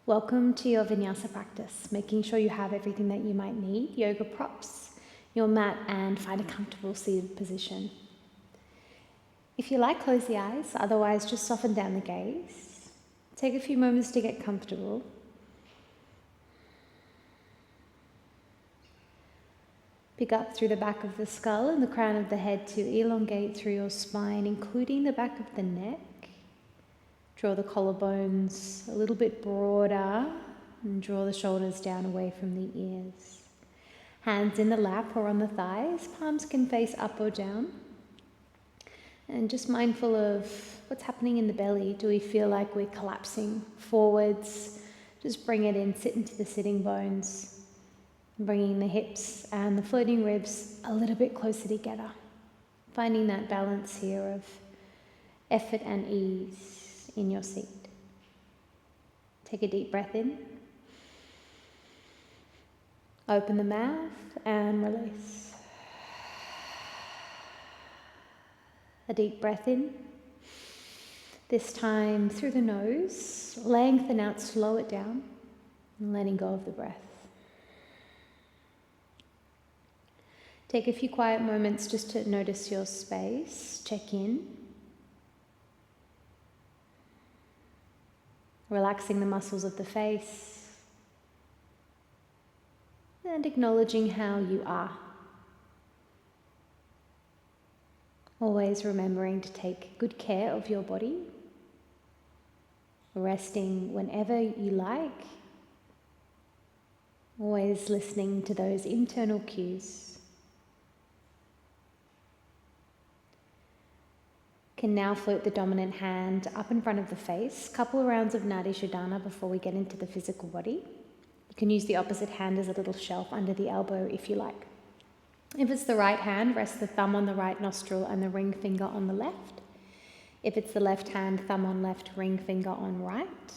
Welcome to your Vinyasa practice, making sure you have everything that you might need, yoga props, your mat, and find a comfortable seated position. If you like, close the eyes, otherwise just soften down the gaze. Take a few moments to get comfortable. Pick up through the back of the skull and the crown of the head to elongate through your spine, including the back of the neck. Draw the collarbones a little bit broader and draw the shoulders down away from the ears. Hands in the lap or on the thighs, palms can face up or down. And just mindful of what's happening in the belly. Do we feel like we're collapsing forwards? Just bring it in, sit into the sitting bones, bringing the hips and the floating ribs a little bit closer together. Finding that balance here of effort and ease in your seat. Take a deep breath in. Open the mouth and release. A deep breath in. This time through the nose. Lengthen out, slow it down, and letting go of the breath. Take a few quiet moments just to notice your space. Check in. Relaxing the muscles of the face and acknowledging how you are. Always remembering to take good care of your body, resting whenever you like, always listening to those internal cues. Can now float the dominant hand up in front of the face. Couple of rounds of Nadi Shodhana before we get into the physical body. You can use the opposite hand as a little shelf under the elbow if you like. If it's the right hand, rest the thumb on the right nostril and the ring finger on the left. If it's the left hand, thumb on left, ring finger on right.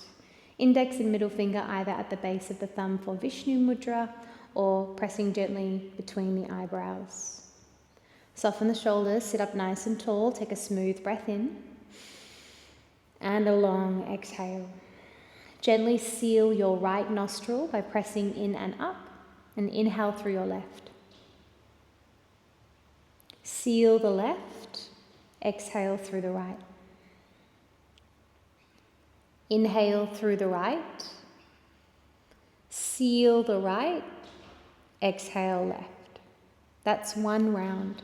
Index and middle finger either at the base of the thumb for Vishnu Mudra or pressing gently between the eyebrows. Soften the shoulders, sit up nice and tall, take a smooth breath in and a long exhale. Gently seal your right nostril by pressing in and up and inhale through your left. Seal the left, exhale through the right. Inhale through the right, seal the right, exhale left. That's one round.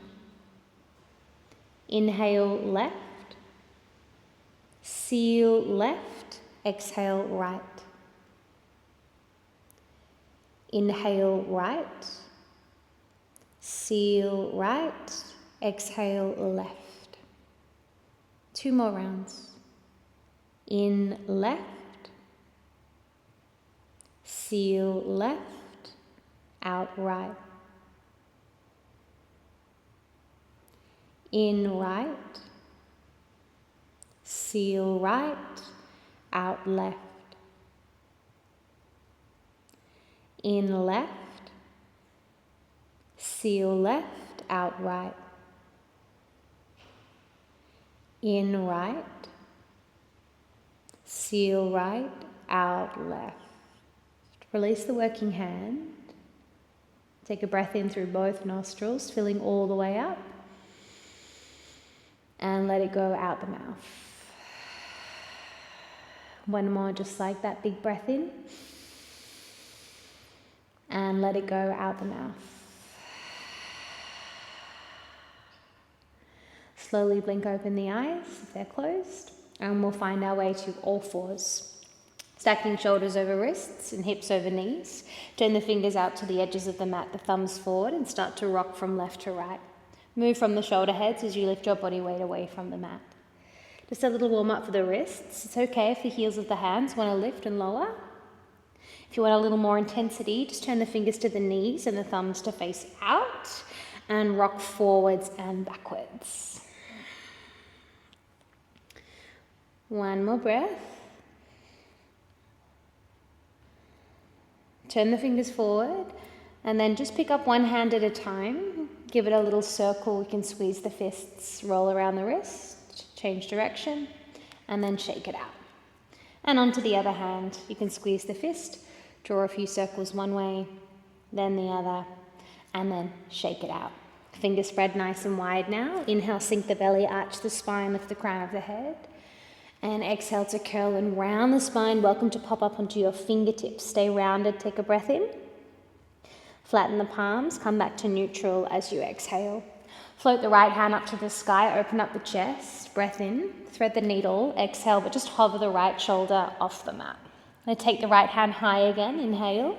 Inhale left, seal left, exhale right. Inhale right, seal right, exhale left. Two more rounds. In left, seal left, out right. In right, seal right, out left. In left, seal left, out right. In right, seal right, out left. Release the working hand. Take a breath in through both nostrils, filling all the way up. And let it go out the mouth. One more, just like that, big breath in. And let it go out the mouth. Slowly blink open the eyes if they're closed. And we'll find our way to all fours. Stacking shoulders over wrists and hips over knees. Turn the fingers out to the edges of the mat, the thumbs forward, and start to rock from left to right. Move from the shoulder heads as you lift your body weight away from the mat. Just a little warm up for the wrists. It's okay if the heels of the hands want to lift and lower. If you want a little more intensity, just turn the fingers to the knees and the thumbs to face out and rock forwards and backwards. One more breath. Turn the fingers forward and then just pick up one hand at a time. Give it a little circle. We can squeeze the fists, roll around the wrist, change direction, and then shake it out. And onto the other hand, you can squeeze the fist, draw a few circles one way, then the other, and then shake it out. Fingers spread nice and wide now. Inhale, sink the belly, arch the spine, lift the crown of the head. And exhale to curl and round the spine. Welcome to pop up onto your fingertips. Stay rounded, take a breath in. Flatten the palms, come back to neutral as you exhale. Float the right hand up to the sky, open up the chest, breath in, thread the needle, exhale, but just hover the right shoulder off the mat. Now take the right hand high again, inhale.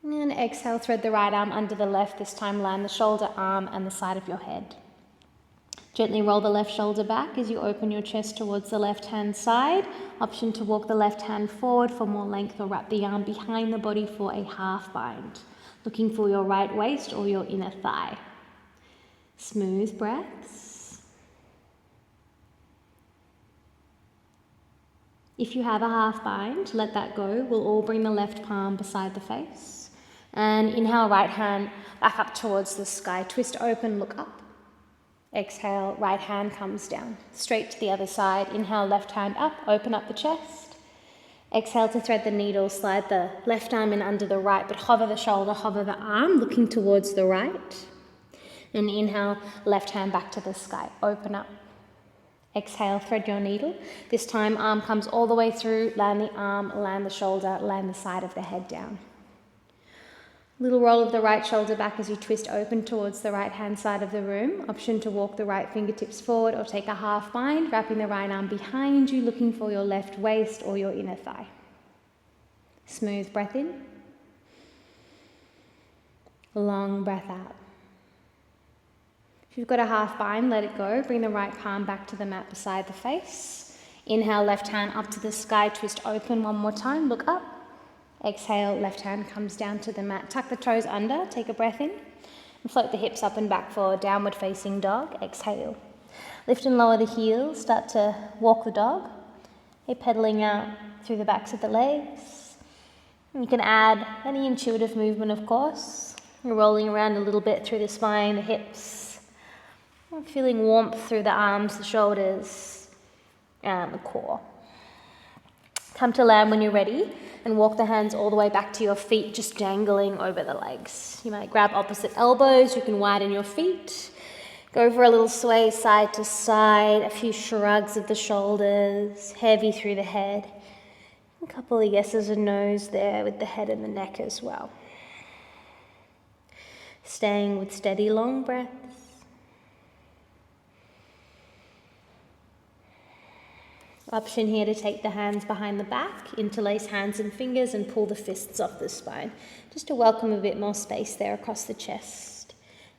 And exhale, thread the right arm under the left, this time land the shoulder, arm, and the side of your head. Gently roll the left shoulder back as you open your chest towards the left-hand side. Option to walk the left hand forward for more length or wrap the arm behind the body for a half bind. Looking for your right waist or your inner thigh. Smooth breaths. If you have a half bind, let that go. We'll all bring the left palm beside the face. And inhale, right hand back up towards the sky. Twist open, look up. Exhale, right hand comes down. Straight to the other side. Inhale, left hand up, open up the chest. Exhale to thread the needle, slide the left arm in under the right, but hover the shoulder, hover the arm, looking towards the right. And inhale, left hand back to the sky, open up. Exhale, thread your needle. This time, arm comes all the way through, land the arm, land the shoulder, land the side of the head down. Little roll of the right shoulder back as you twist open towards the right hand side of the room. Option to walk the right fingertips forward or take a half bind, wrapping the right arm behind you, looking for your left waist or your inner thigh. Smooth breath in. Long breath out. If you've got a half bind, let it go. Bring the right palm back to the mat beside the face. Inhale, left hand up to the sky, twist open one more time, look up. Exhale, left hand comes down to the mat. Tuck the toes under, take a breath in. And float the hips up and back for downward facing dog. Exhale. Lift and lower the heels, start to walk the dog. You're pedaling out through the backs of the legs. And you can add any intuitive movement, of course. You're rolling around a little bit through the spine, the hips. Feeling warmth through the arms, the shoulders, and the core. Come to land when you're ready and walk the hands all the way back to your feet, just dangling over the legs. You might grab opposite elbows, you can widen your feet. Go for a little sway side to side, a few shrugs of the shoulders, heavy through the head. A couple of yeses and nos there with the head and the neck as well. Staying with steady long breaths. Option here to take the hands behind the back, interlace hands and fingers and pull the fists off the spine. Just to welcome a bit more space there across the chest.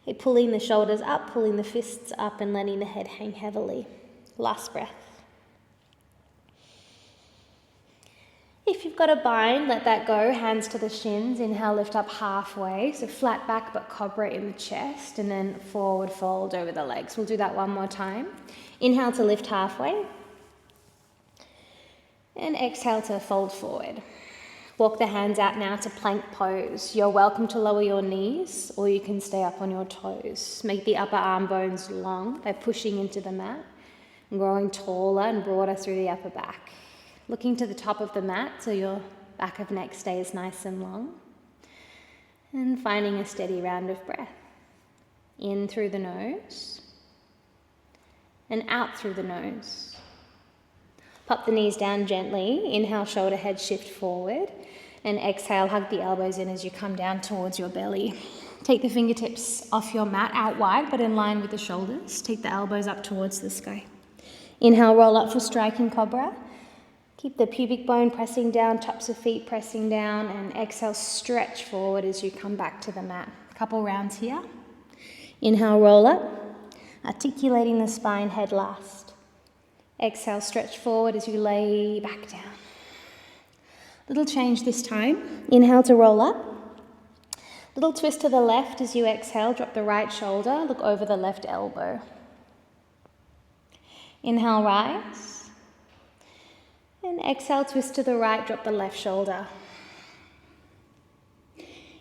You're pulling the shoulders up, pulling the fists up and letting the head hang heavily. Last breath. If you've got a bind, let that go. Hands to the shins. Inhale, lift up halfway. So flat back but cobra in the chest. And then forward fold over the legs. We'll do that one more time. Inhale to lift halfway. And exhale to fold forward. Walk the hands out now to plank pose. You're welcome to lower your knees or you can stay up on your toes. Make the upper arm bones long by pushing into the mat and growing taller and broader through the upper back. Looking to the top of the mat so your back of neck stays nice and long. And finding a steady round of breath. In through the nose and out through the nose. Pop the knees down gently. Inhale, shoulder head shift forward. And exhale, hug the elbows in as you come down towards your belly. Take the fingertips off your mat out wide but in line with the shoulders. Take the elbows up towards the sky. Inhale, roll up for striking cobra. Keep the pubic bone pressing down, tops of feet pressing down. And exhale, stretch forward as you come back to the mat. A couple rounds here. Inhale, roll up. Articulating the spine, head last. Exhale, stretch forward as you lay back down. Little change this time. Inhale to roll up. Little twist to the left as you exhale. Drop the right shoulder. Look over the left elbow. Inhale, rise. And exhale, twist to the right. Drop the left shoulder.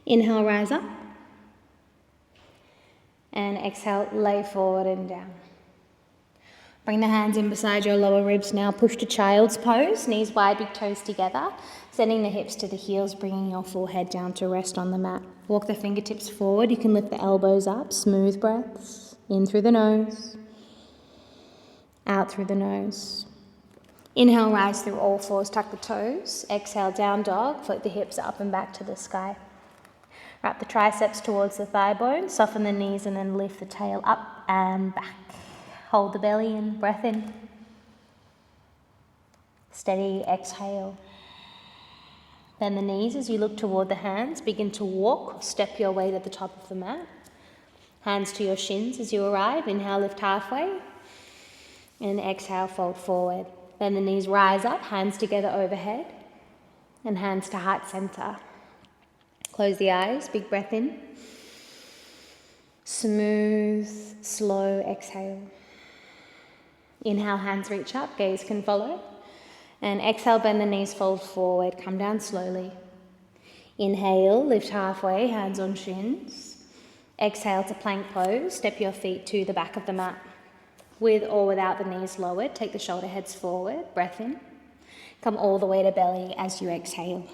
Inhale, rise up. And exhale, lay forward and down. Bring the hands in beside your lower ribs now. Push to child's pose, knees wide, big toes together. Sending the hips to the heels, bringing your forehead down to rest on the mat. Walk the fingertips forward. You can lift the elbows up. Smooth breaths. In through the nose. Out through the nose. Inhale, rise through all fours, tuck the toes. Exhale, down dog. Float the hips up and back to the sky. Wrap the triceps towards the thigh bone. Soften the knees and then lift the tail up and back. Hold the belly in. Breath in. Steady exhale. Bend the knees as you look toward the hands. Begin to walk or step your way to the top of the mat. Hands to your shins as you arrive. Inhale, lift halfway. And exhale, fold forward. Bend the knees, rise up. Hands together overhead. And hands to heart center. Close the eyes. Big breath in. Smooth, slow exhale. Inhale, hands reach up. Gaze can follow. And exhale, bend the knees, fold forward, come down slowly. Inhale, lift halfway, hands on shins. Exhale to plank pose, step your feet to the back of the mat. With or without the knees lowered, take the shoulder heads forward, breath in. Come all the way to belly as you exhale.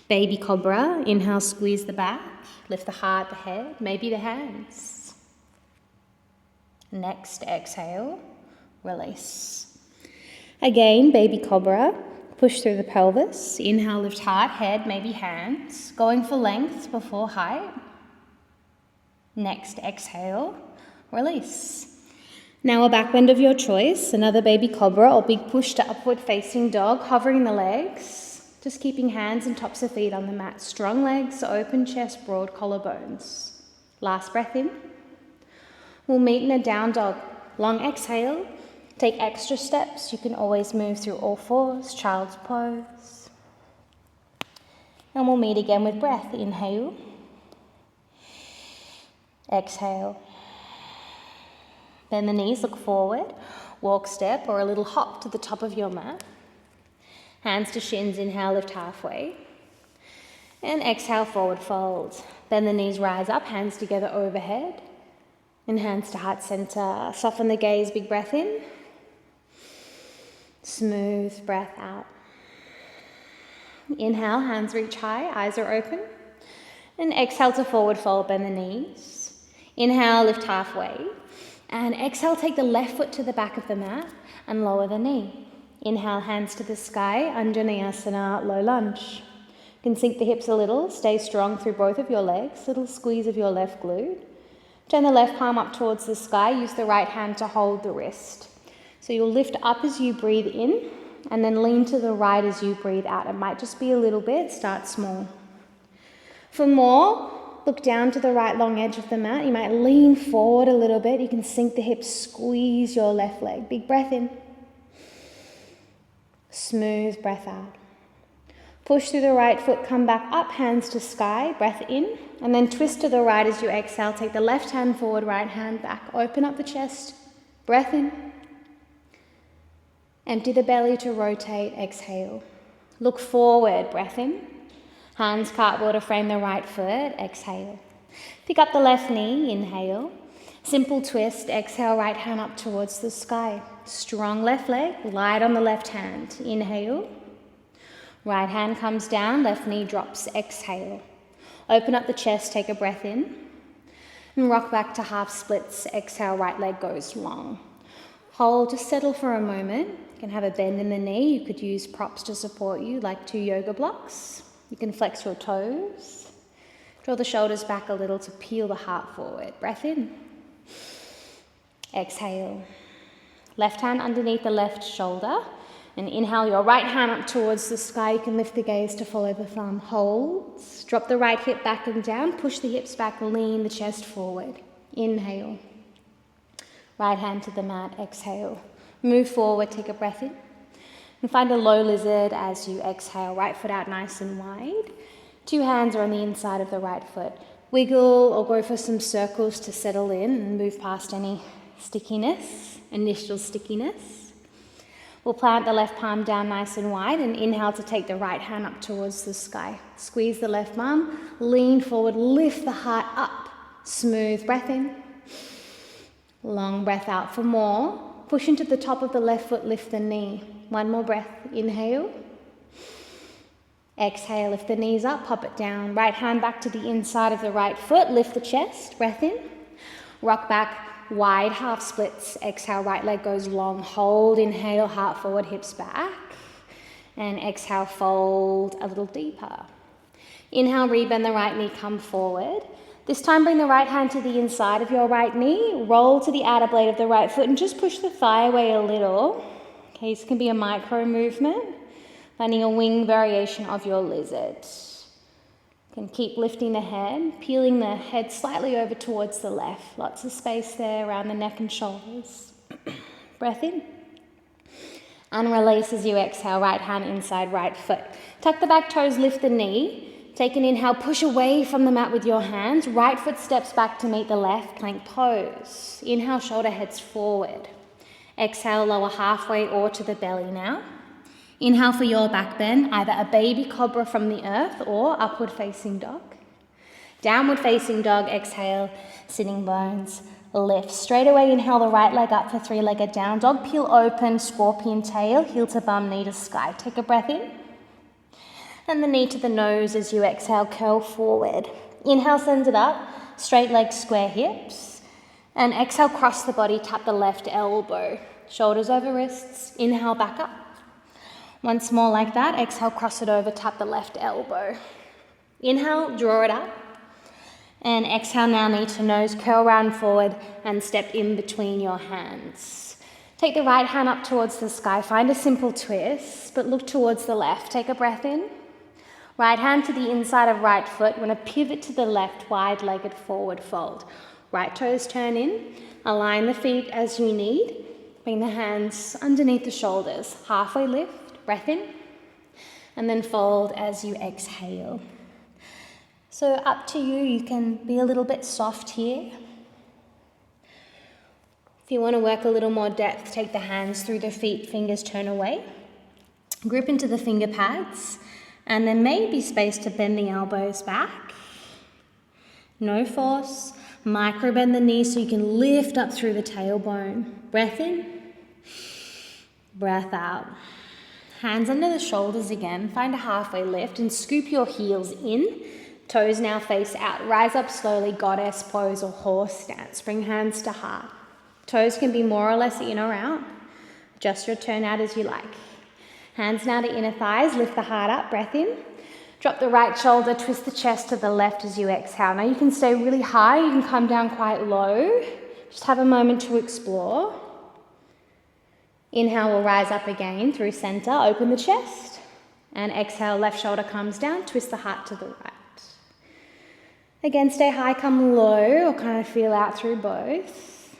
Baby cobra, inhale, squeeze the back, lift the heart, the head, maybe the hands. Next, exhale, release. Again, baby cobra, push through the pelvis. Inhale, lift heart, head, maybe hands. Going for length before height. Next, exhale, release. Now a back bend of your choice, another baby cobra or big push to upward facing dog, hovering the legs. Just keeping hands and tops of feet on the mat. Strong legs, open chest, broad collarbones. Last breath in. We'll meet in a down dog. Long exhale. Take extra steps. You can always move through all fours, child's pose. And we'll meet again with breath. Inhale. Exhale. Bend the knees, look forward. Walk step or a little hop to the top of your mat. Hands to shins, inhale, lift halfway. And exhale, forward fold. Bend the knees, rise up, hands together overhead. And hands to heart center. Soften the gaze, big breath in. Smooth breath out. Inhale, hands reach high, eyes are open. And exhale to forward fold, bend the knees. Inhale, lift halfway. And exhale, take the left foot to the back of the mat and lower the knee. Inhale, hands to the sky, Vinyasa, low lunge. You can sink the hips a little, stay strong through both of your legs, little squeeze of your left glute. Turn the left palm up towards the sky, use the right hand to hold the wrist. So you'll lift up as you breathe in and then lean to the right as you breathe out. It might just be a little bit, start small. For more, look down to the right long edge of the mat. You might lean forward a little bit. You can sink the hips, squeeze your left leg. Big breath in. Smooth breath out. Push through the right foot, come back up, hands to sky, breath in. And then twist to the right as you exhale. Take the left hand forward, right hand back. Open up the chest, breath in. Empty the belly to rotate, exhale. Look forward, breath in. Hands cartwheel to frame the right foot, exhale. Pick up the left knee, inhale. Simple twist, exhale, right hand up towards the sky. Strong left leg, light on the left hand, inhale. Right hand comes down, left knee drops, exhale. Open up the chest, take a breath in. And rock back to half splits, exhale, right leg goes long. Hold, just settle for a moment. You can have a bend in the knee. You could use props to support you, like 2 yoga blocks. You can flex your toes. Draw the shoulders back a little to peel the heart forward. Breath in. Exhale. Left hand underneath the left shoulder. And inhale your right hand up towards the sky. You can lift the gaze to follow the thumb. Hold. Drop the right hip back and down. Push the hips back. Lean the chest forward. Inhale. Right hand to the mat. Exhale. Move forward. Take a breath in. And find a low lizard as you exhale. Right foot out nice and wide. 2 hands are on the inside of the right foot. Wiggle or go for some circles to settle in and move past any stickiness, initial stickiness. We'll plant the left palm down nice and wide and inhale to take the right hand up towards the sky. Squeeze the left palm, lean forward, lift the heart up. Smooth breath in. Long breath out for more. Push into the top of the left foot, lift the knee. One more breath, inhale. Exhale, lift the knees up, pop it down. Right hand back to the inside of the right foot, lift the chest, breath in. Rock back, wide half splits. Exhale, right leg goes long. Hold, inhale, heart forward, hips back. And exhale, fold a little deeper. Inhale, rebend the right knee, come forward. This time bring the right hand to the inside of your right knee, roll to the outer blade of the right foot and just push the thigh away a little. Okay, this can be a micro movement, finding a wing variation of your lizard. You can keep lifting the head, peeling the head slightly over towards the left. Lots of space there around the neck and shoulders. Breath in. And release as you exhale, right hand inside right foot. Tuck the back toes, lift the knee. Take an inhale, push away from the mat with your hands. Right foot steps back to meet the left, plank pose. Inhale, shoulder heads forward. Exhale, lower halfway or to the belly now. Inhale for your back bend, either a baby cobra from the earth or upward facing dog. Downward facing dog, exhale, sitting bones, lift. Straight away, inhale the right leg up for three-legged down dog. Peel open, scorpion tail, heel to bum, knee to sky. Take a breath in. And the knee to the nose as you exhale, curl forward. Inhale, send it up, straight legs, square hips. And exhale, cross the body, tap the left elbow. Shoulders over wrists, inhale, back up. Once more like that, exhale, cross it over, tap the left elbow. Inhale, draw it up. And exhale, now knee to nose, curl round forward and step in between your hands. Take the right hand up towards the sky, find a simple twist, but look towards the left. Take a breath in. Right hand to the inside of right foot. We're going to pivot to the left, wide-legged forward fold. Right toes turn in. Align the feet as you need. Bring the hands underneath the shoulders. Halfway lift, breath in. And then fold as you exhale. So up to you, you can be a little bit soft here. If you want to work a little more depth, take the hands through the feet, fingers turn away. Grip into the finger pads. And there may be space to bend the elbows back. No force. Micro bend the knees so you can lift up through the tailbone. Breath in. Breath out. Hands under the shoulders again. Find a halfway lift and scoop your heels in. Toes now face out. Rise up slowly, goddess pose or horse stance. Bring hands to heart. Toes can be more or less in or out. Adjust your turn out as you like. Hands now to inner thighs, lift the heart up, breath in. Drop the right shoulder, twist the chest to the left as you exhale. Now you can stay really high, you can come down quite low. Just have a moment to explore. Inhale, we'll rise up again through center, open the chest. And exhale, left shoulder comes down, twist the heart to the right. Again, stay high, come low, or kind of feel out through both.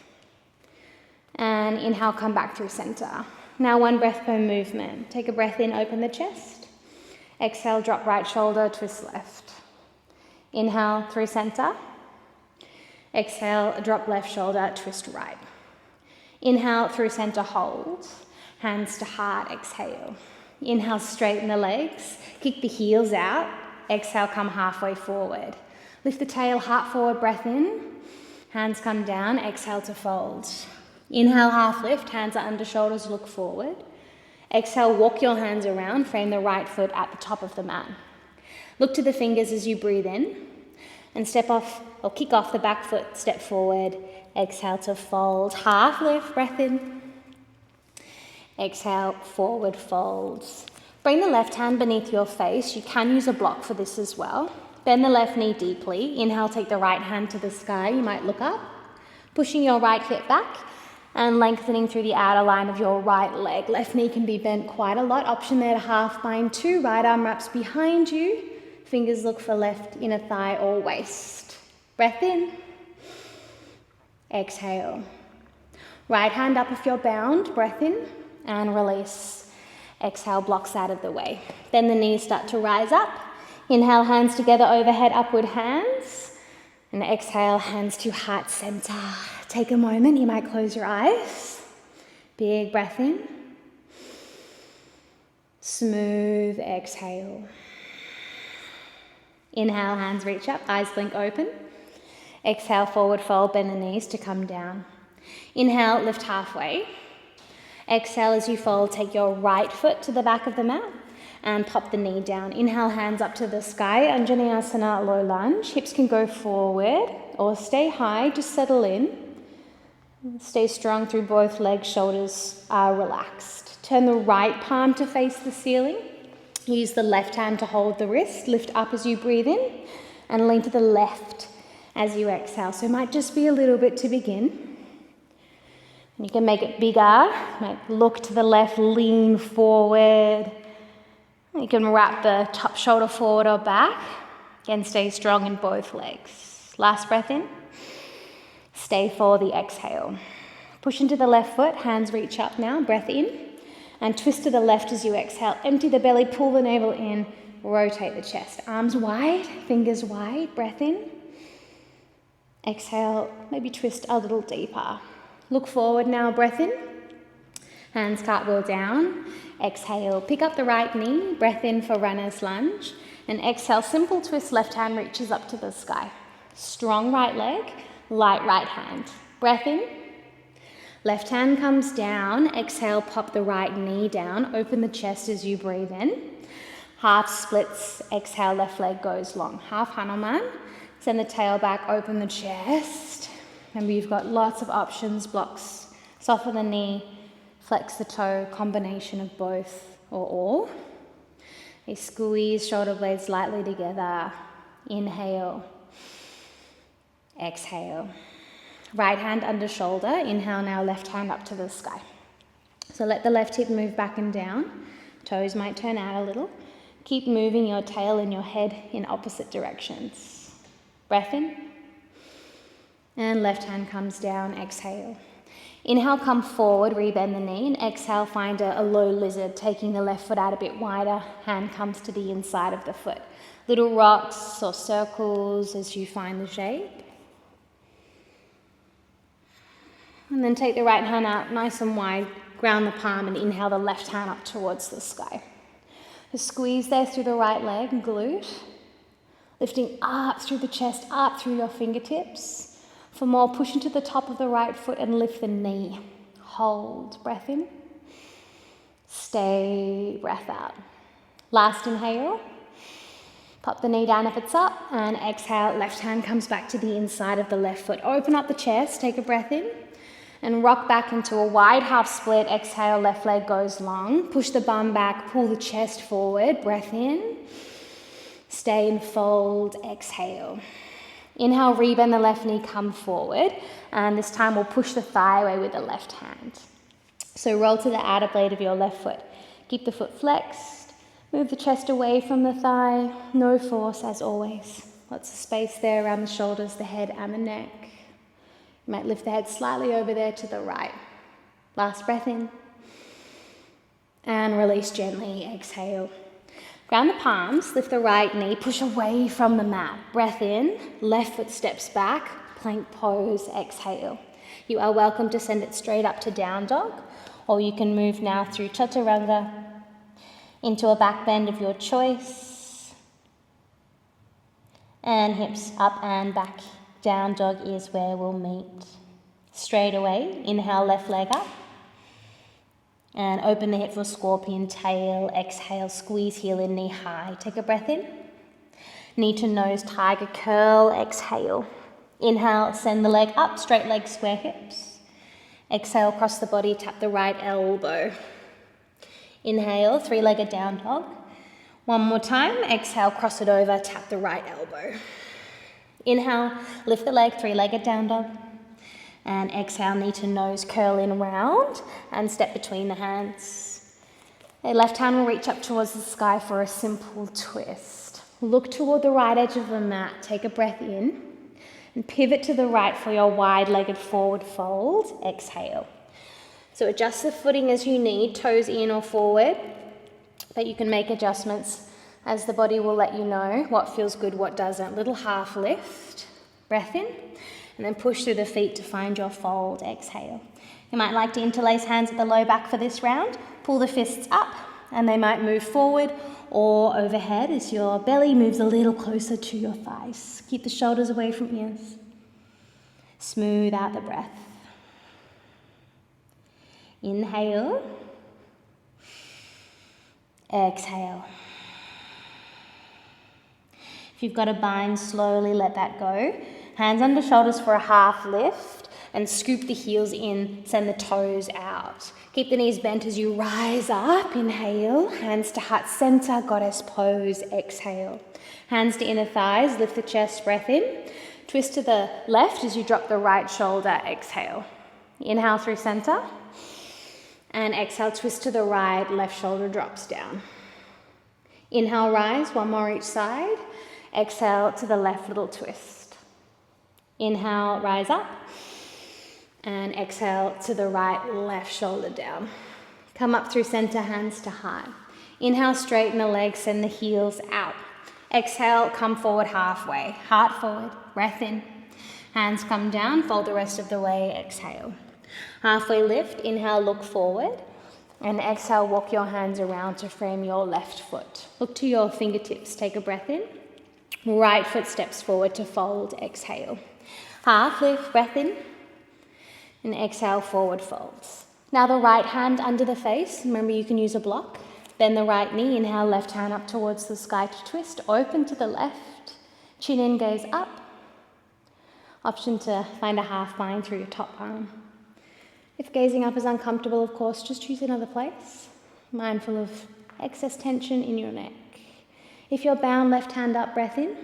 And inhale, come back through center. Now one breath per movement. Take a breath in, open the chest. Exhale, drop right shoulder, twist left. Inhale, through center. Exhale, drop left shoulder, twist right. Inhale, through center, hold. Hands to heart, exhale. Inhale, straighten the legs. Kick the heels out. Exhale, come halfway forward. Lift the tail, heart forward, breath in. Hands come down, exhale to fold. Inhale, half lift, hands are under shoulders, look forward. Exhale, walk your hands around, frame the right foot at the top of the mat. Look to the fingers as you breathe in and step off or kick off the back foot, step forward. Exhale to fold, half lift, breath in. Exhale, forward folds. Bring the left hand beneath your face. You can use a block for this as well. Bend the left knee deeply. Inhale, take the right hand to the sky. You might look up, pushing your right hip back and lengthening through the outer line of your right leg. Left knee can be bent quite a lot. Option there to half bind two. Right arm wraps behind you. Fingers look for left inner thigh or waist. Breath in. Exhale. Right hand up if you're bound. Breath in and release. Exhale, blocks out of the way. Then the knees start to rise up. Inhale, hands together overhead, upward hands. And exhale, hands to heart center. Take a moment, you might close your eyes. Big breath in. Smooth exhale. Inhale, hands reach up, eyes blink open. Exhale, forward fold, bend the knees to come down. Inhale, lift halfway. Exhale as you fold, take your right foot to the back of the mat and pop the knee down. Inhale, hands up to the sky, Anjaneyasana, low lunge. Hips can go forward or stay high, just settle in. Stay strong through both legs, shoulders are relaxed. Turn the right palm to face the ceiling. Use the left hand to hold the wrist. Lift up as you breathe in and lean to the left as you exhale. So it might just be a little bit to begin. And you can make it bigger. Look to the left, lean forward. You can wrap the top shoulder forward or back. Again, stay strong in both legs. Last breath in. Stay for the exhale. Push into the left foot, hands reach up now, breath in. And twist to the left as you exhale. Empty the belly, pull the navel in, rotate the chest. Arms wide, fingers wide, breath in. Exhale, maybe twist a little deeper. Look forward now, breath in. Hands cartwheel down. Exhale, pick up the right knee, breath in for runner's lunge. And exhale, simple twist, left hand reaches up to the sky. Strong right leg, light right hand. Breath in. Left hand comes down. Exhale, pop the right knee down. Open the chest as you breathe in. Half splits. Exhale, left leg goes long. Half Hanuman. Send the tail back, open the chest. Remember, you've got lots of options, blocks. Soften the knee, flex the toe, combination of both or all. A squeeze shoulder blades lightly together. Inhale. Exhale. Right hand under shoulder. Inhale now, left hand up to the sky. So let the left hip move back and down. Toes might turn out a little. Keep moving your tail and your head in opposite directions. Breath in. And left hand comes down, exhale. Inhale, come forward, rebend the knee, and exhale, find a low lizard, taking the left foot out a bit wider. Hand comes to the inside of the foot. Little rocks or circles as you find the shape. And then take the right hand out nice and wide, ground the palm, and inhale the left hand up towards the sky. Just squeeze there through the right leg, glute. Lifting up through the chest, up through your fingertips. For more, push into the top of the right foot and lift the knee. Hold, breath in. Stay, breath out. Last inhale. Pop the knee down if it's up, and exhale, left hand comes back to the inside of the left foot. Open up the chest, take a breath in. And rock back into a wide half split. Exhale, left leg goes long. Push the bum back, pull the chest forward. Breath in. Stay and fold. Exhale. Inhale, rebend the left knee, come forward. And this time we'll push the thigh away with the left hand. So roll to the outer blade of your left foot. Keep the foot flexed. Move the chest away from the thigh. No force as always. Lots of space there around the shoulders, the head and the neck. You might lift the head slightly over there to the right. Last breath in. And release gently, exhale. Ground the palms, lift the right knee, push away from the mat. Breath in, left foot steps back, plank pose, exhale. You are welcome to send it straight up to down dog, or you can move now through chaturanga into a back bend of your choice. And hips up and back. Down dog is where we'll meet. Straight away, inhale, left leg up. And open the hip for scorpion tail. Exhale, squeeze heel in, knee high. Take a breath in. Knee to nose, tiger curl. Exhale. Inhale, send the leg up, straight leg, square hips. Exhale, cross the body, tap the right elbow. Inhale, three-legged down dog. One more time. Exhale, cross it over, tap the right elbow. Inhale, lift the leg, three-legged down dog. And exhale, knee to nose, curl in round and step between the hands. The left hand will reach up towards the sky for a simple twist. Look toward the right edge of the mat, take a breath in and pivot to the right for your wide-legged forward fold. Exhale. So adjust the footing as you need, toes in or forward, but you can make adjustments as the body will let you know what feels good, what doesn't. Little half lift, breath in, and then push through the feet to find your fold. Exhale. You might like to interlace hands at the low back for this round. Pull the fists up, and they might move forward or overhead as your belly moves a little closer to your thighs. Keep the shoulders away from ears. Smooth out the breath. Inhale. Exhale. If you've got a bind, slowly let that go. Hands under shoulders for a half lift and scoop the heels in, send the toes out. Keep the knees bent as you rise up. Inhale, hands to heart center, goddess pose. Exhale. Hands to inner thighs, lift the chest, breath in. Twist to the left as you drop the right shoulder. Exhale. Inhale through center. And exhale, twist to the right, left shoulder drops down. Inhale, rise, one more each side. Exhale to the left, little twist. Inhale, rise up. And exhale to the right, left shoulder down. Come up through center, hands to heart. Inhale, straighten the legs, send the heels out. Exhale, come forward halfway. Heart forward, breath in. Hands come down, fold the rest of the way, exhale. Halfway lift, inhale, look forward. And exhale, walk your hands around to frame your left foot. Look to your fingertips, take a breath in. Right foot steps forward to fold, exhale. Half lift, breath in. And exhale, forward folds. Now the right hand under the face. Remember, you can use a block. Bend the right knee, inhale, left hand up towards the sky to twist. Open to the left. Chin in, gaze up. Option to find a half bind through your top palm. If gazing up is uncomfortable, of course, just choose another place. Mindful of excess tension in your neck. If you're bound, left hand up, breath in.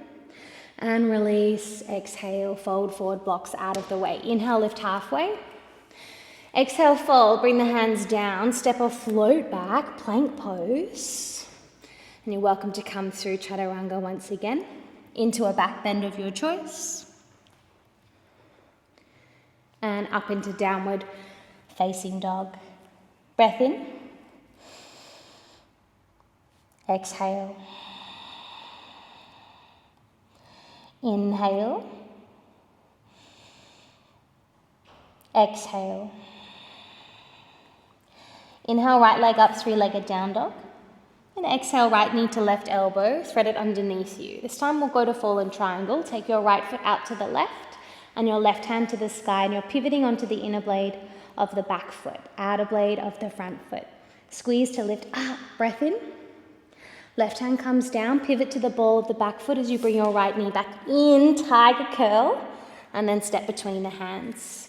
And release, exhale, fold forward, blocks out of the way. Inhale, lift halfway. Exhale, fold, bring the hands down, step or float back, plank pose. And you're welcome to come through chaturanga once again, into a back bend of your choice. And up into downward facing dog. Breath in. Exhale. Inhale. Exhale. Inhale, right leg up, three-legged down dog. And exhale, right knee to left elbow, thread it underneath you. This time we'll go to fallen triangle. Take your right foot out to the left and your left hand to the sky, and you're pivoting onto the inner blade of the back foot, outer blade of the front foot. Squeeze to lift up, breath in. Left hand comes down, pivot to the ball of the back foot as you bring your right knee back in, tiger curl, and then step between the hands.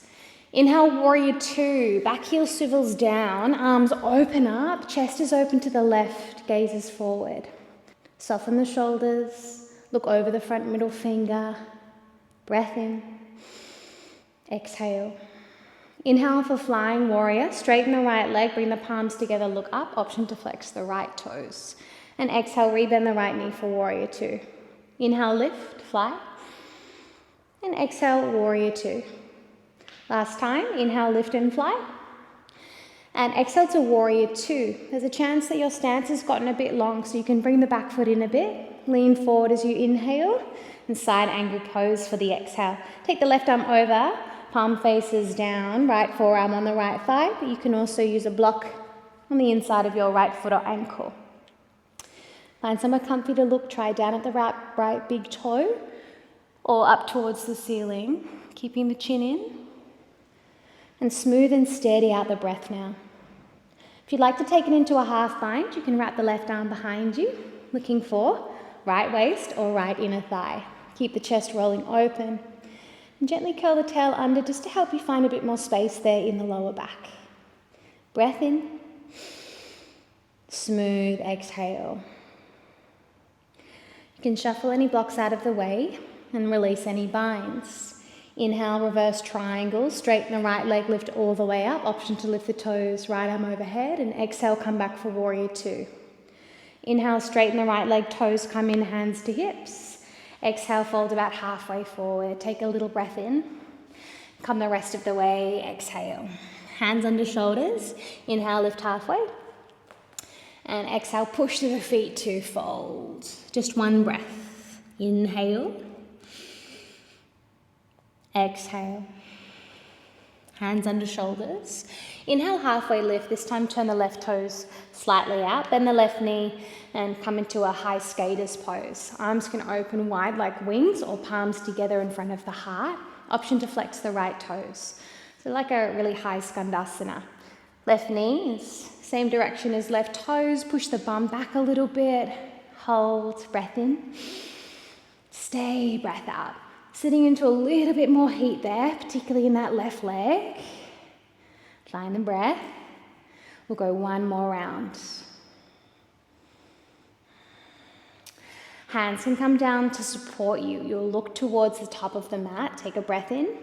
Inhale, warrior two, back heel swivels down, arms open up, chest is open to the left, gaze is forward. Soften the shoulders, look over the front middle finger, breath in, exhale. Inhale for flying warrior, straighten the right leg, bring the palms together, look up, option to flex the right toes. And exhale, rebend the right knee for warrior two. Inhale, lift, fly. And exhale, warrior two. Last time, inhale, lift and fly. And exhale to warrior two. There's a chance that your stance has gotten a bit long, so you can bring the back foot in a bit. Lean forward as you inhale, and side angle pose for the exhale. Take the left arm over, palm faces down, right forearm on the right thigh, but you can also use a block on the inside of your right foot or ankle. Find somewhere comfy to look, try down at the right big toe, or up towards the ceiling, keeping the chin in. And smooth and steady out the breath now. If you'd like to take it into a half bind, you can wrap the left arm behind you, looking for right waist or right inner thigh. Keep the chest rolling open. And gently curl the tail under just to help you find a bit more space there in the lower back. Breath in. Smooth exhale. You can shuffle any blocks out of the way and release any binds. Inhale, reverse triangle, straighten the right leg, lift all the way up. Option to lift the toes, right arm overhead, and exhale, come back for warrior two. Inhale, straighten the right leg, toes come in, hands to hips. Exhale, fold about halfway forward. Take a little breath in. Come the rest of the way, exhale. Hands under shoulders. Inhale, lift halfway. And exhale, push to the feet to fold. Just one breath. Inhale. Exhale. Hands under shoulders. Inhale, halfway lift. This time turn the left toes slightly out. Bend the left knee and come into a high skater's pose. Arms can open wide like wings or palms together in front of the heart. Option to flex the right toes. So like a really high skandasana. Left knees, same direction as left toes. Push the bum back a little bit. Hold, breath in. Stay, breath out. Sitting into a little bit more heat there, particularly in that left leg. Find the breath. We'll go one more round. Hands can come down to support you. You'll look towards the top of the mat. Take a breath in.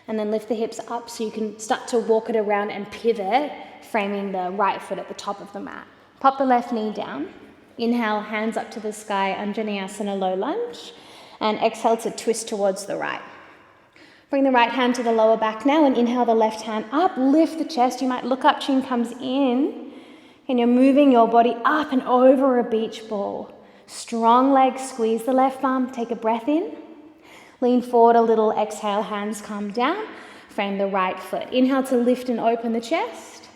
And then lift the hips up so you can start to walk it around and pivot, framing the right foot at the top of the mat. Pop the left knee down. Inhale, hands up to the sky, Vinyasa low lunge. And exhale to twist towards the right. Bring the right hand to the lower back now and inhale the left hand up. Lift the chest. You might look up, chin comes in. And you're moving your body up and over a beach ball. Strong legs, squeeze the left arm. Take a breath in. Lean forward a little, exhale, hands come down. Frame the right foot. Inhale to lift and open the chest.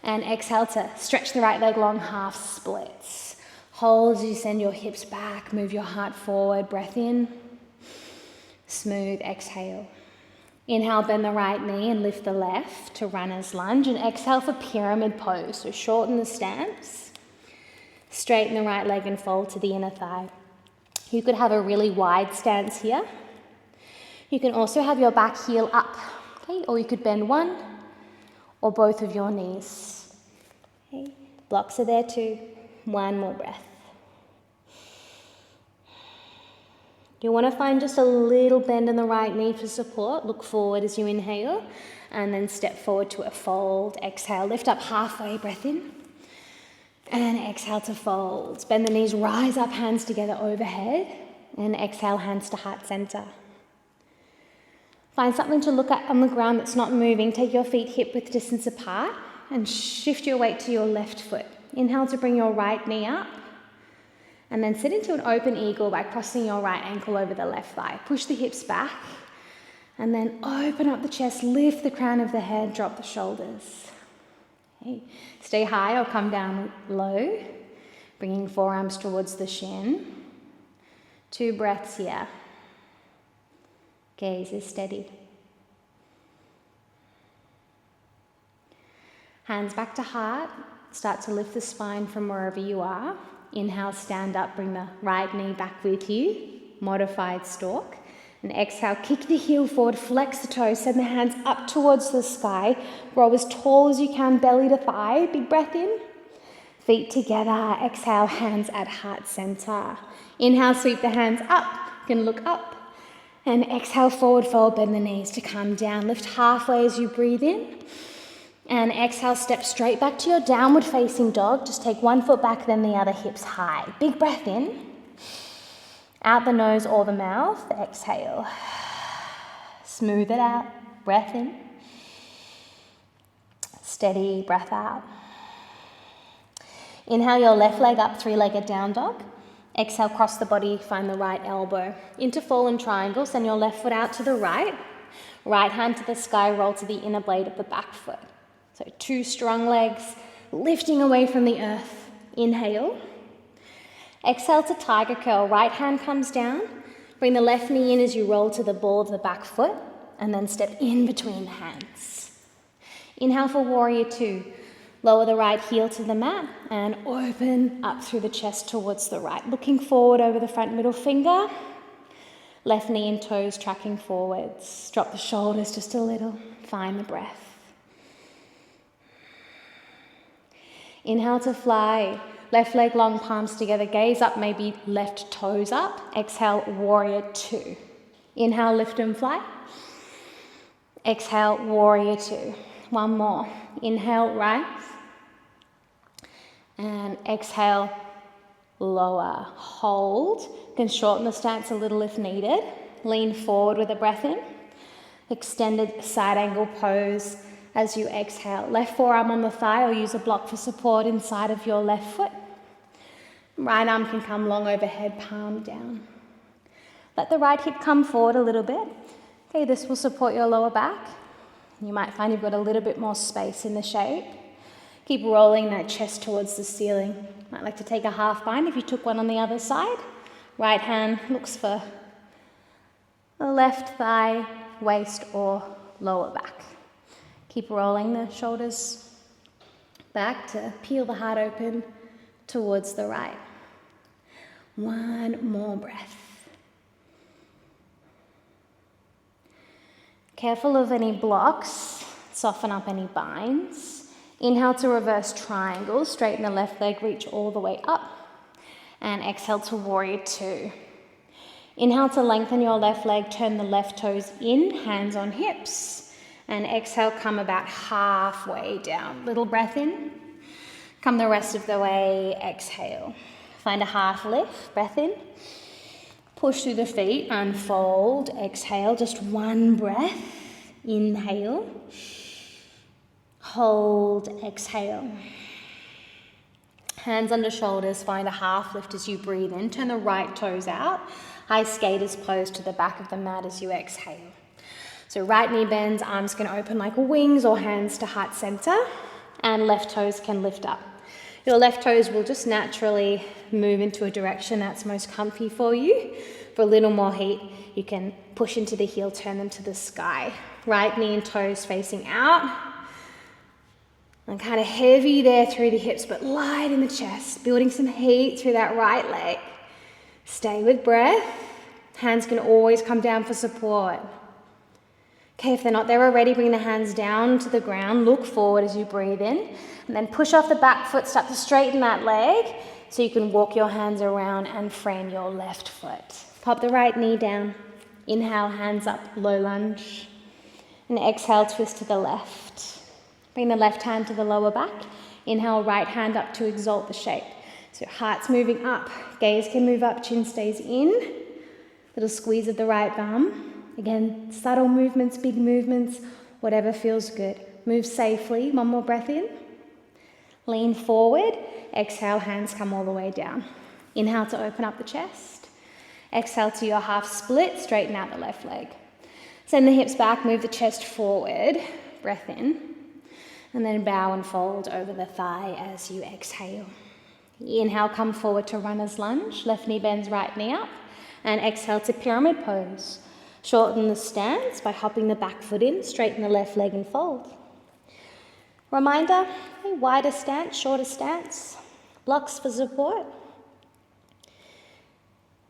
And exhale to stretch the right leg long, half splits. Hold as you send your hips back, move your heart forward, breath in. Smooth, exhale. Inhale, bend the right knee and lift the left to runner's lunge. And exhale for pyramid pose, so shorten the stance. Straighten the right leg and fold to the inner thigh. You could have a really wide stance here. You can also have your back heel up, okay? Or you could bend one or both of your knees. Okay? Blocks are there too. One more breath. You want to find just a little bend in the right knee for support. Look forward as you inhale and then step forward to a fold. Exhale, lift up halfway, breath in. And exhale to fold. Bend the knees, rise up, hands together overhead. And exhale, hands to heart center. Find something to look at on the ground that's not moving. Take your feet hip width distance apart and shift your weight to your left foot. Inhale to bring your right knee up. And then sit into an open eagle by crossing your right ankle over the left thigh. Push the hips back. And then open up the chest, lift the crown of the head, drop the shoulders. Okay. Stay high or come down low, bringing forearms towards the shin. 2 breaths here. Gaze is steady. Hands back to heart. Start to lift the spine from wherever you are. Inhale, stand up, bring the right knee back with you. Modified stork. And exhale, kick the heel forward, flex the toes, send the hands up towards the sky. Grow as tall as you can, belly to thigh. Big breath in. Feet together. Exhale, hands at heart center. Inhale, sweep the hands up. You can look up. And exhale, forward fold, bend the knees to come down. Lift halfway as you breathe in. And exhale, step straight back to your downward facing dog. Just take one foot back, then the other, hips high. Big breath in. Out the nose or the mouth, exhale. Smooth it out, breath in. Steady, breath out. Inhale your left leg up, 3-legged down dog. Exhale, cross the body, find the right elbow. Into fallen triangle, send your left foot out to the right. Right hand to the sky, roll to the inner blade of the back foot. So 2 strong legs, lifting away from the earth. Inhale. Exhale to tiger curl, right hand comes down. Bring the left knee in as you roll to the ball of the back foot, and then step in between the hands. Inhale for warrior 2. Lower the right heel to the mat and open up through the chest towards the right. Looking forward over the front middle finger. Left knee and toes tracking forwards. Drop the shoulders just a little. Find the breath. Inhale to fly. Left leg long, palms together, gaze up, maybe left toes up. Exhale, warrior 2. Inhale, lift and fly. Exhale, warrior 2. One more. Inhale, rise. And exhale, lower. Hold. You can shorten the stance a little if needed. Lean forward with a breath in. Extended side angle pose as you exhale. Left forearm on the thigh or use a block for support inside of your left foot. Right arm can come long overhead, palm down. Let the right hip come forward a little bit. Okay, this will support your lower back. You might find you've got a little bit more space in the shape. Keep rolling that chest towards the ceiling. Might like to take a half bind if you took one on the other side. Right hand looks for the left thigh, waist or lower back. Keep rolling the shoulders back to peel the heart open towards the right. One more breath. Careful of any blocks, soften up any binds. Inhale to reverse triangle, straighten the left leg, reach all the way up. And exhale to warrior two. Inhale to lengthen your left leg, turn the left toes in, hands on hips. And exhale, come about halfway down. Little breath in. Come the rest of the way, exhale. Find a half lift, breath in. Push through the feet, unfold, exhale, just one breath. Inhale. Hold, exhale. Hands under shoulders, find a half lift as you breathe in. Turn the right toes out. High skaters pose to the back of the mat as you exhale. So right knee bends, arms can open like wings or hands to heart center, and left toes can lift up. Your left toes will just naturally move into a direction that's most comfy for you. For a little more heat, you can push into the heel, turn them to the sky. Right knee and toes facing out. And kind of heavy there through the hips, but light in the chest. Building some heat through that right leg. Stay with breath. Hands can always come down for support. Okay, if they're not there already, bring the hands down to the ground. Look forward as you breathe in. And then push off the back foot, start to straighten that leg so you can walk your hands around and frame your left foot. Pop the right knee down. Inhale, hands up, low lunge. And exhale, twist to the left. Bring the left hand to the lower back. Inhale, right hand up to exalt the shape. So heart's moving up. Gaze can move up, chin stays in. Little squeeze of the right bum. Again, subtle movements, big movements, whatever feels good. Move safely. One more breath in. Lean forward. Exhale, hands come all the way down. Inhale to open up the chest. Exhale to your half split. Straighten out the left leg. Send the hips back. Move the chest forward. Breath in. And then bow and fold over the thigh as you exhale. Inhale, come forward to runner's lunge. Left knee bends, right knee up. And exhale to pyramid pose. Shorten the stance by hopping the back foot in, straighten the left leg and fold. Reminder, a wider stance, shorter stance, blocks for support.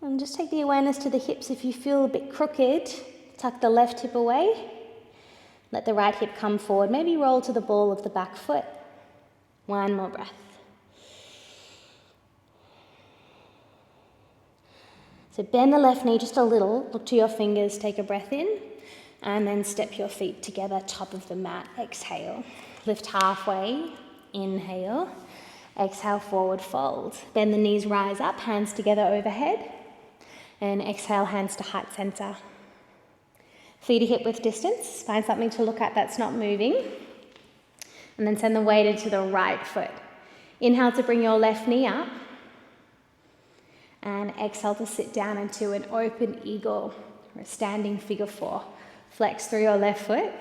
And just take the awareness to the hips. If you feel a bit crooked, tuck the left hip away. Let the right hip come forward. Maybe roll to the ball of the back foot. One more breath. So bend the left knee just a little, look to your fingers, take a breath in, and then step your feet together, top of the mat, exhale. Lift halfway, inhale, exhale, forward fold. Bend the knees, rise up, hands together overhead, and exhale, hands to heart center. Feet hip width distance, find something to look at that's not moving, and then send the weight into the right foot. Inhale to bring your left knee up, and exhale to sit down into an open eagle or a standing figure four. Flex through your left foot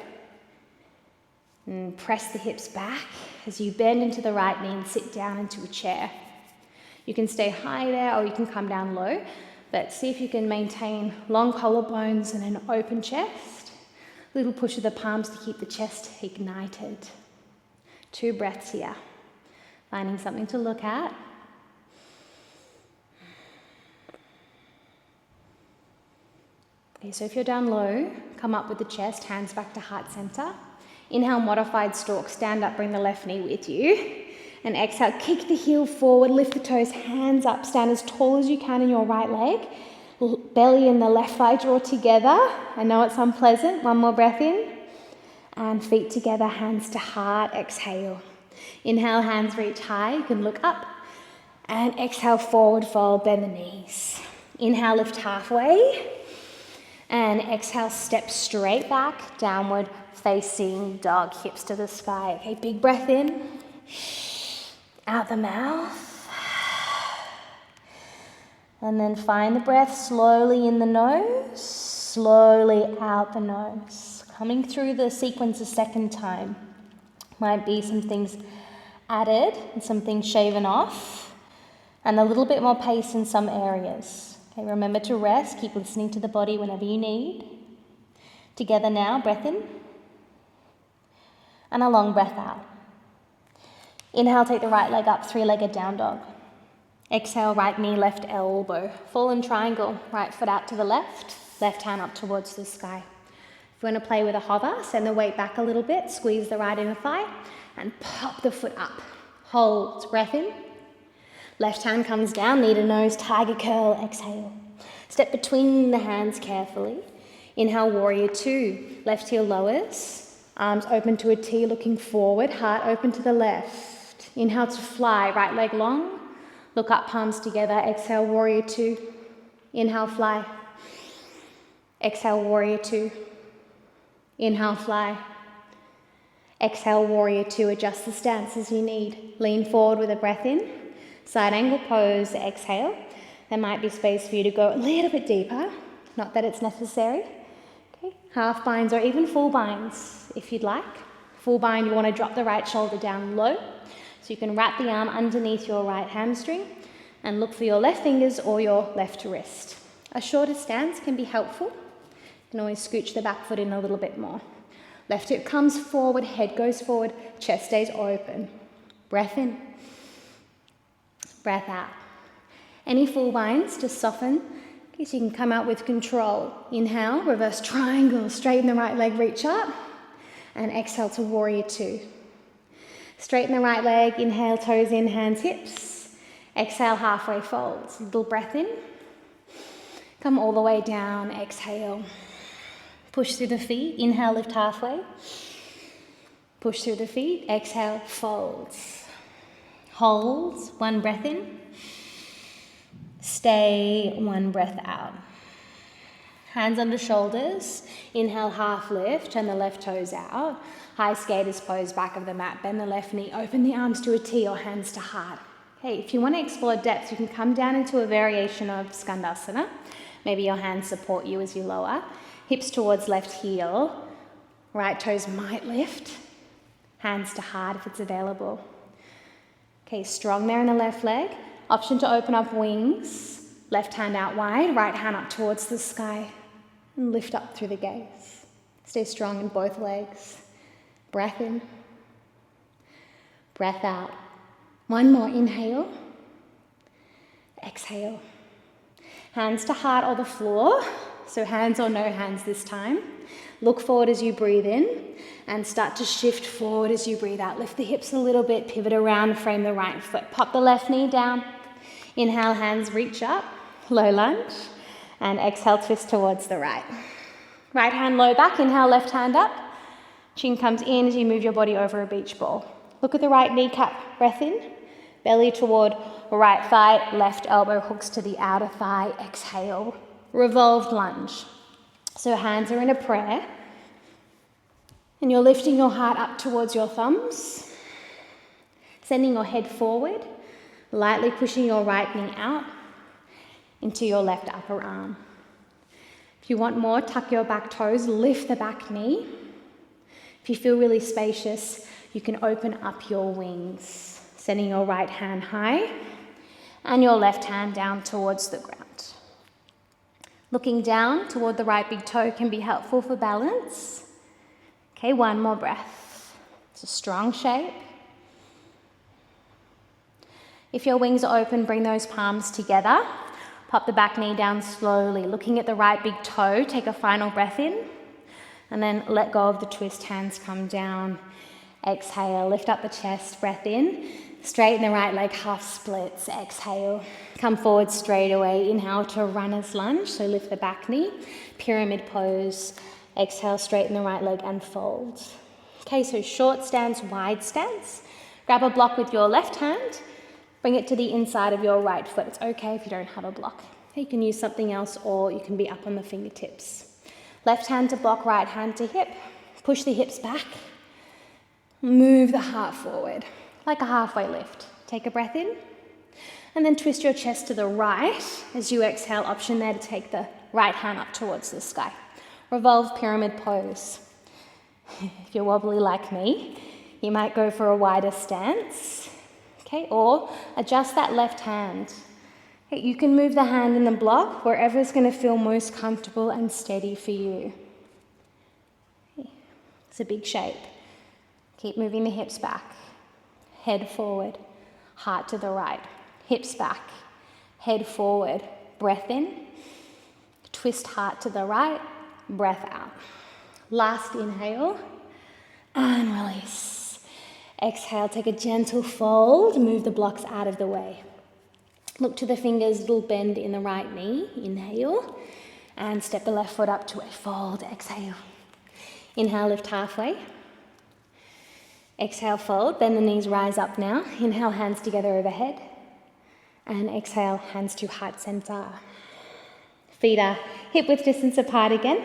and press the hips back as you bend into the right knee and sit down into a chair. You can stay high there or you can come down low, but see if you can maintain long collarbones and an open chest. Little push of the palms to keep the chest ignited. 2 breaths here. Finding something to look at. Okay, so if you're down low, come up with the chest, hands back to heart center. Inhale, modified stork, stand up, bring the left knee with you. And exhale, kick the heel forward, lift the toes, hands up, stand as tall as you can in your right leg. Belly and the left thigh draw together. I know it's unpleasant. One more breath in. And feet together, hands to heart, exhale. Inhale, hands reach high, you can look up. And exhale, forward fold, bend the knees. Inhale, lift halfway. And exhale, step straight back, downward facing dog, hips to the sky. Okay, big breath in, out the mouth. And then find the breath slowly in the nose, slowly out the nose. Coming through the sequence a second time. Might be some things added and some things shaven off, and a little bit more pace in some areas. Okay, remember to rest, keep listening to the body whenever you need. Together now, breath in. And a long breath out. Inhale, take the right leg up, three-legged down dog. Exhale, right knee, left elbow. Fallen triangle, right foot out to the left hand up towards the sky. If you want to play with a hover, send the weight back a little bit, squeeze the right inner thigh, and pop the foot up. Hold, breath in. Left hand comes down, knee to nose, tiger curl, exhale. Step between the hands carefully. Inhale, warrior two. Left heel lowers, arms open to a T, looking forward, heart open to the left. Inhale to fly, right leg long. Look up, palms together. Exhale, warrior two. Inhale, fly. Exhale, warrior two. Inhale, fly. Exhale, warrior two. Adjust the stance as you need. Lean forward with a breath in. Side angle pose, exhale. There might be space for you to go a little bit deeper. Not that it's necessary. Okay. Half binds or even full binds if you'd like. Full bind, you want to drop the right shoulder down low. So you can wrap the arm underneath your right hamstring and look for your left fingers or your left wrist. A shorter stance can be helpful. You can always scooch the back foot in a little bit more. Left hip comes forward, head goes forward, chest stays open. Breath in. Breath out. Any full binds, just soften. Okay, so you can come out with control. Inhale, reverse triangle, straighten the right leg, reach up. And exhale to warrior two. Straighten the right leg, inhale, toes in, hands, hips. Exhale, halfway folds. Little breath in. Come all the way down, exhale. Push through the feet, inhale, lift halfway. Push through the feet, exhale, folds. Hold, one breath in. Stay, one breath out. Hands under shoulders. Inhale, half lift, turn the left toes out. High skaters pose, back of the mat. Bend the left knee, open the arms to a T or hands to heart. Okay, if you want to explore depth, you can come down into a variation of Skandasana. Maybe your hands support you as you lower. Hips towards left heel. Right toes might lift. Hands to heart if it's available. Okay, strong there in the left leg. Option to open up wings. Left hand out wide, right hand up towards the sky. And lift up through the gaze. Stay strong in both legs. Breath in. Breath out. One more, inhale. Exhale. Hands to heart or the floor. So hands or no hands this time. Look forward as you breathe in and start to shift forward as you breathe out. Lift the hips a little bit, pivot around, frame the right foot. Pop the left knee down. Inhale, hands reach up, low lunge. And exhale, twist towards the right. Right hand low back, inhale, left hand up. Chin comes in as you move your body over a beach ball. Look at the right kneecap, breath in. Belly toward right thigh, left elbow hooks to the outer thigh, exhale. Revolved lunge. So hands are in a prayer. And you're lifting your heart up towards your thumbs. Sending your head forward. Lightly pushing your right knee out into your left upper arm. If you want more, tuck your back toes, lift the back knee. If you feel really spacious, you can open up your wings, sending your right hand high and your left hand down towards the ground. Looking down toward the right big toe can be helpful for balance. Okay, one more breath. It's a strong shape. If your wings are open, bring those palms together. Pop the back knee down slowly. Looking at the right big toe, take a final breath in. And then let go of the twist, hands come down. Exhale, lift up the chest, breath in. Straighten the right leg, half splits, exhale. Come forward straight away, inhale to runner's lunge, so lift the back knee. Pyramid pose, exhale, straighten the right leg and fold. Okay, so short stance, wide stance. Grab a block with your left hand, bring it to the inside of your right foot. It's okay if you don't have a block. You can use something else or you can be up on the fingertips. Left hand to block, right hand to hip. Push the hips back. Move the heart forward, like a halfway lift. Take a breath in. And then twist your chest to the right. As you exhale, option there to take the right hand up towards the sky. Revolve pyramid pose. If you're wobbly like me, you might go for a wider stance. Okay, or adjust that left hand. Okay, you can move the hand in the block wherever is going to feel most comfortable and steady for you. Okay, it's a big shape. Keep moving the hips back. Head forward, heart to the right. Hips back, head forward. Breath in, twist heart to the right, breath out. Last inhale, and release. Exhale, take a gentle fold, move the blocks out of the way. Look to the fingers, little bend in the right knee, inhale, and step the left foot up to a fold, exhale. Inhale, lift halfway. Exhale, fold, bend the knees, rise up now. Inhale, hands together overhead. And exhale, hands to heart center. Feet are hip width distance apart again.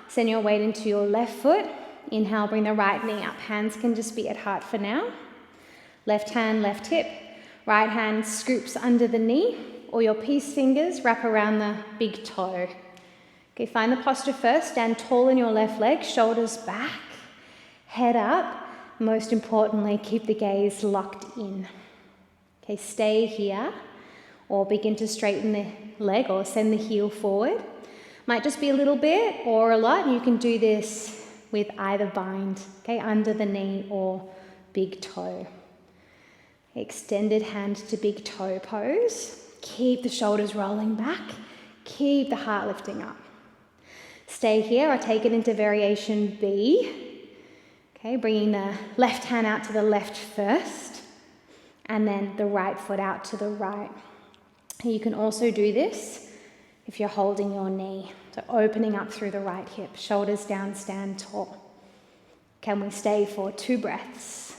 Send your weight into your left foot. Inhale, bring the right knee up. Hands can just be at heart for now. Left hand, left hip. Right hand scoops under the knee, or your peace fingers wrap around the big toe. Okay, find the posture first. Stand tall in your left leg, shoulders back, head up. Most importantly, keep the gaze locked in. Okay, stay here, or begin to straighten the leg or send the heel forward. Might just be a little bit or a lot. You can do this with either bind, okay, under the knee or big toe. Extended hand to big toe pose. Keep the shoulders rolling back. Keep the heart lifting up. Stay here or take it into variation B. Okay, bringing the left hand out to the left first, and then the right foot out to the right. You can also do this if you're holding your knee. So opening up through the right hip, shoulders down, stand tall. Can we stay for 2 breaths?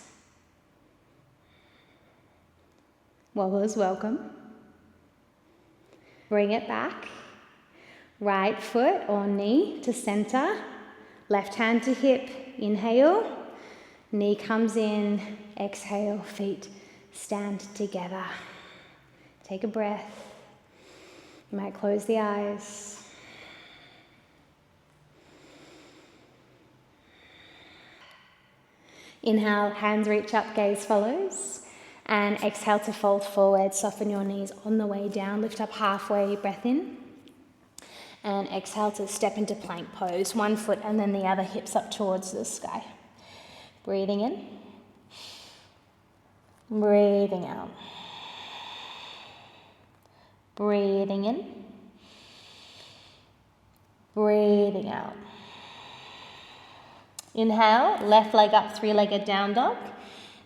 Wobblers, welcome. Bring it back. Right foot or knee to center. Left hand to hip. Inhale. Knee comes in. Exhale. Feet stand together. Take a breath. You might close the eyes. Inhale, hands reach up, gaze follows. And exhale to fold forward, soften your knees on the way down. Lift up halfway, breath in. And exhale to step into plank pose. 1 foot and then the other, hips up towards the sky. Breathing in. Breathing out. Breathing in. Breathing out. Inhale, left leg up, 3-legged down dog.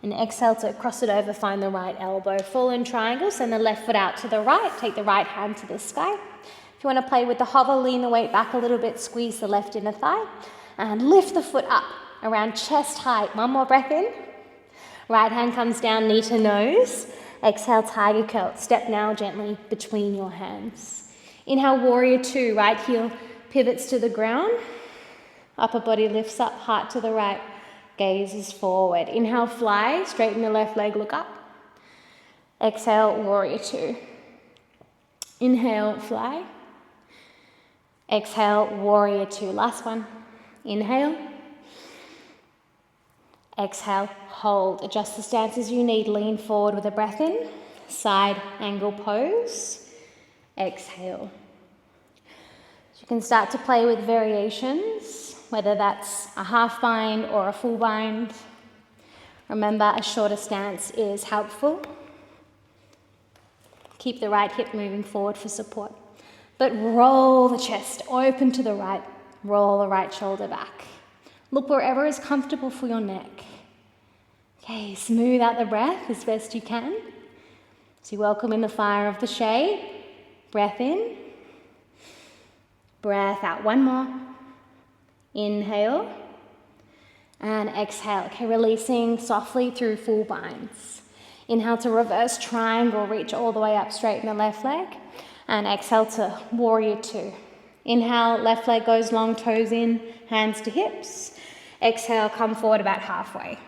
And exhale to cross it over, find the right elbow. Full in triangle, send the left foot out to the right. Take the right hand to the sky. If you want to play with the hover, lean the weight back a little bit, squeeze the left inner thigh. And lift the foot up around chest height. 1 more breath in. Right hand comes down, knee to nose. Exhale, tiger curl. Step now gently between your hands. Inhale, warrior 2. Right heel pivots to the ground. Upper body lifts up, heart to the right. Gaze is forward. Inhale, fly. Straighten the left leg, look up. Exhale, warrior 2. Inhale, fly. Exhale, warrior 2. Last one. Inhale. Exhale, hold. Adjust the stance as you need. Lean forward with a breath in. Side angle pose. Exhale. So you can start to play with variations, whether that's a half bind or a full bind. Remember, a shorter stance is helpful. Keep the right hip moving forward for support. But roll the chest open to the right. Roll the right shoulder back. Look wherever is comfortable for your neck. Okay, smooth out the breath as best you can. So you welcome in the fire of the shade. Breath in. Breath out. 1 more. Inhale. And exhale. Okay, releasing softly through full binds. Inhale to reverse triangle. Reach all the way up, straighten the left leg. And exhale to warrior 2. Inhale, left leg goes long, toes in, hands to hips. Exhale, come forward about halfway.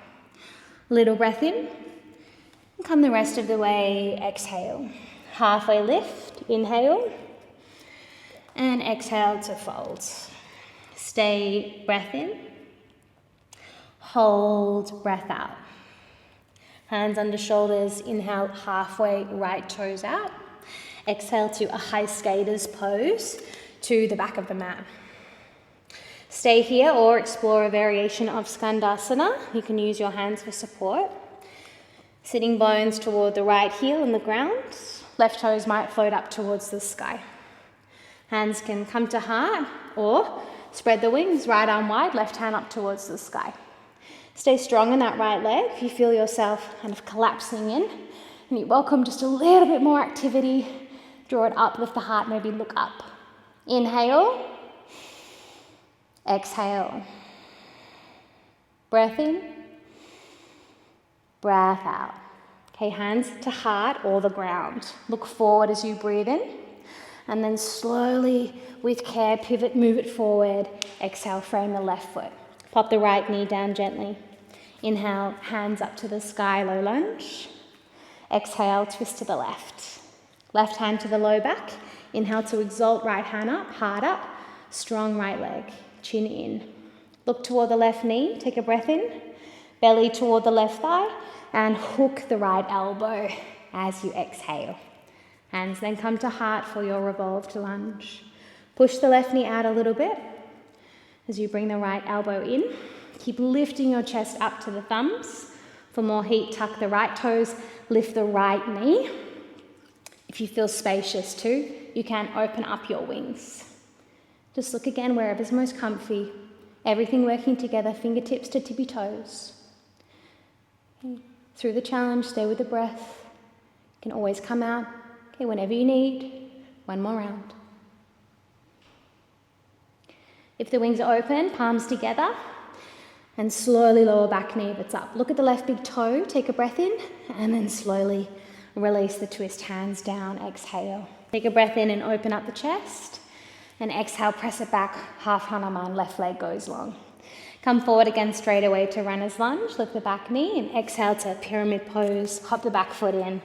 Little breath in. And come the rest of the way, exhale. Halfway lift, inhale. And exhale to fold. Stay, breath in. Hold, breath out. Hands under shoulders, inhale, halfway, right toes out. Exhale to a high skaters pose to the back of the mat. Stay here or explore a variation of Skandasana. You can use your hands for support. Sitting bones toward the right heel on the ground. Left toes might float up towards the sky. Hands can come to heart or spread the wings, right arm wide, left hand up towards the sky. Stay strong in that right leg. If you feel yourself kind of collapsing in, and you welcome just a little bit more activity, draw it up, lift the heart, maybe look up. Inhale. Exhale. Breath in. Breath out. Okay, hands to heart or the ground. Look forward as you breathe in. And then slowly, with care, pivot, move it forward. Exhale, frame the left foot. Pop the right knee down gently. Inhale, hands up to the sky, low lunge. Exhale, twist to the left. Left hand to the low back. Inhale to exalt, right hand up, heart up. Strong right leg, chin in. Look toward the left knee, take a breath in. Belly toward the left thigh, and hook the right elbow as you exhale. Hands then come to heart for your revolved lunge. Push the left knee out a little bit as you bring the right elbow in. Keep lifting your chest up to the thumbs. For more heat, tuck the right toes, lift the right knee. If you feel spacious too, you can open up your wings. Just look again wherever's most comfy. Everything working together, fingertips to tippy toes. Okay. Through the challenge, stay with the breath. You can always come out. Okay, whenever you need, one more round. If the wings are open, palms together, and slowly lower back knee if it's up. Look at the left big toe, take a breath in, and then slowly release the twist, hands down, exhale. Take a breath in and open up the chest, and exhale, press it back, half Hanuman, left leg goes long. Come forward again straight away to runner's lunge, lift the back knee, and exhale to pyramid pose, hop the back foot in,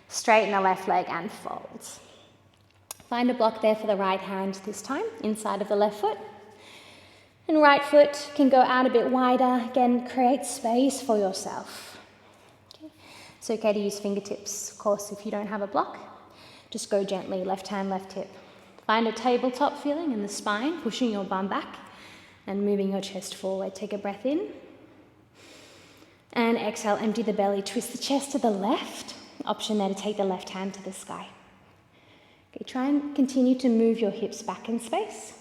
straighten the left leg and fold. Find a block there for the right hand this time, inside of the left foot. And right foot can go out a bit wider. Again, create space for yourself. Okay. It's okay to use fingertips, of course, if you don't have a block. Just go gently, left hand, left hip. Find a tabletop feeling in the spine, pushing your bum back and moving your chest forward. Take a breath in. And exhale, empty the belly, twist the chest to the left. Option there to take the left hand to the sky. Okay, try and continue to move your hips back in space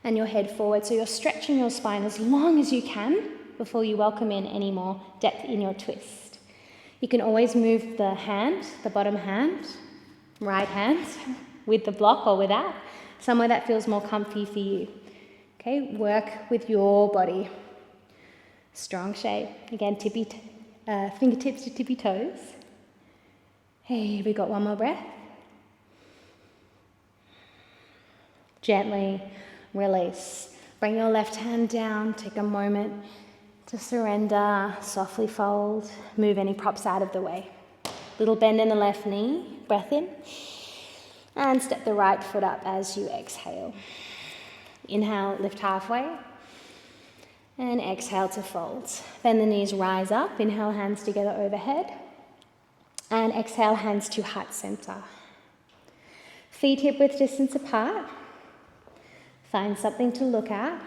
and your head forward, so you're stretching your spine as long as you can before you welcome in any more depth in your twist. You can always move the hand, the bottom hand, right hand, with the block or without, somewhere that feels more comfy for you. Okay, work with your body. Strong shape. Again, fingertips to tippy toes. Hey, we got one more breath. Gently release. Bring your left hand down. Take a moment to surrender. Softly fold. Move any props out of the way. Little bend in the left knee. Breath in. And step the right foot up as you exhale. Inhale, lift halfway. And exhale to fold. Bend the knees, rise up. Inhale, hands together overhead. And exhale, hands to heart center. Feet hip width distance apart. Find something to look at.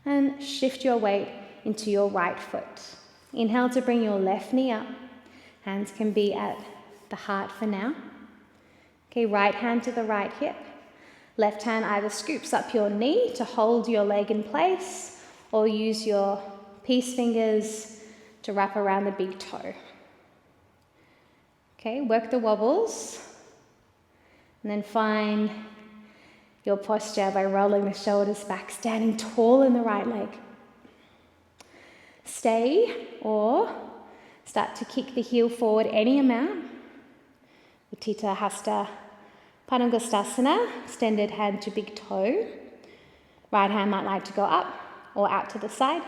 And shift your weight into your right foot. Inhale to bring your left knee up. Hands can be at the heart for now. Okay, right hand to the right hip. Left hand either scoops up your knee to hold your leg in place, or use your peace fingers to wrap around the big toe. Okay, work the wobbles, and then find your posture by rolling the shoulders back, standing tall in the right leg. Stay or start to kick the heel forward any amount. Utthita Hasta Padangusthasana, extended hand to big toe. Right hand might like to go up or out to the side.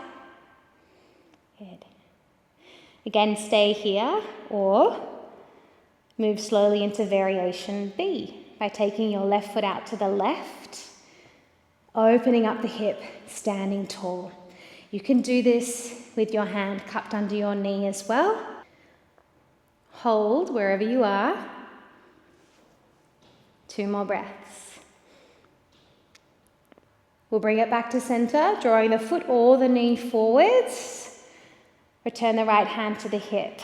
Good. Again, stay here or move slowly into variation B by taking your left foot out to the left, opening up the hip, standing tall. You can do this with your hand cupped under your knee as well. Hold wherever you are. 2 more breaths. We'll bring it back to center, drawing the foot or the knee forwards. Return the right hand to the hip.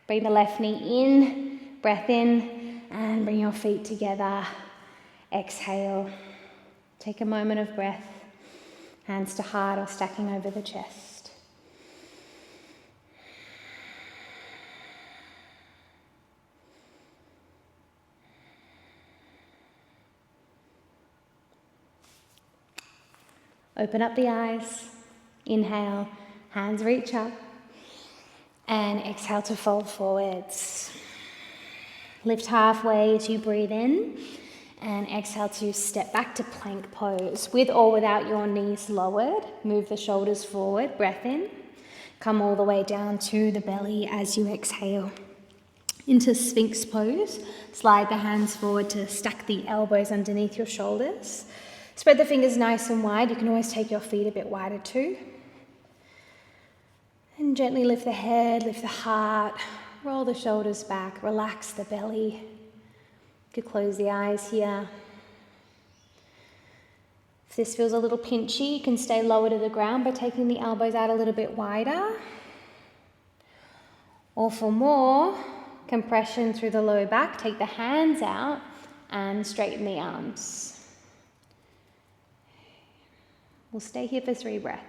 Bring the left knee in, breath in, and bring your feet together. Exhale. Take a moment of breath. Hands to heart or stacking over the chest. Open up the eyes. Inhale, hands reach up. And exhale to fold forwards. Lift halfway as you breathe in. And exhale to step back to plank pose. With or without your knees lowered, move the shoulders forward, breath in. Come all the way down to the belly as you exhale. Into Sphinx pose, slide the hands forward to stack the elbows underneath your shoulders. Spread the fingers nice and wide. You can always take your feet a bit wider too. And gently lift the head, lift the heart, roll the shoulders back, relax the belly. You could close the eyes here. If this feels a little pinchy, you can stay lower to the ground by taking the elbows out a little bit wider. Or for more compression through the low back, take the hands out and straighten the arms. We'll stay here for 3 breaths.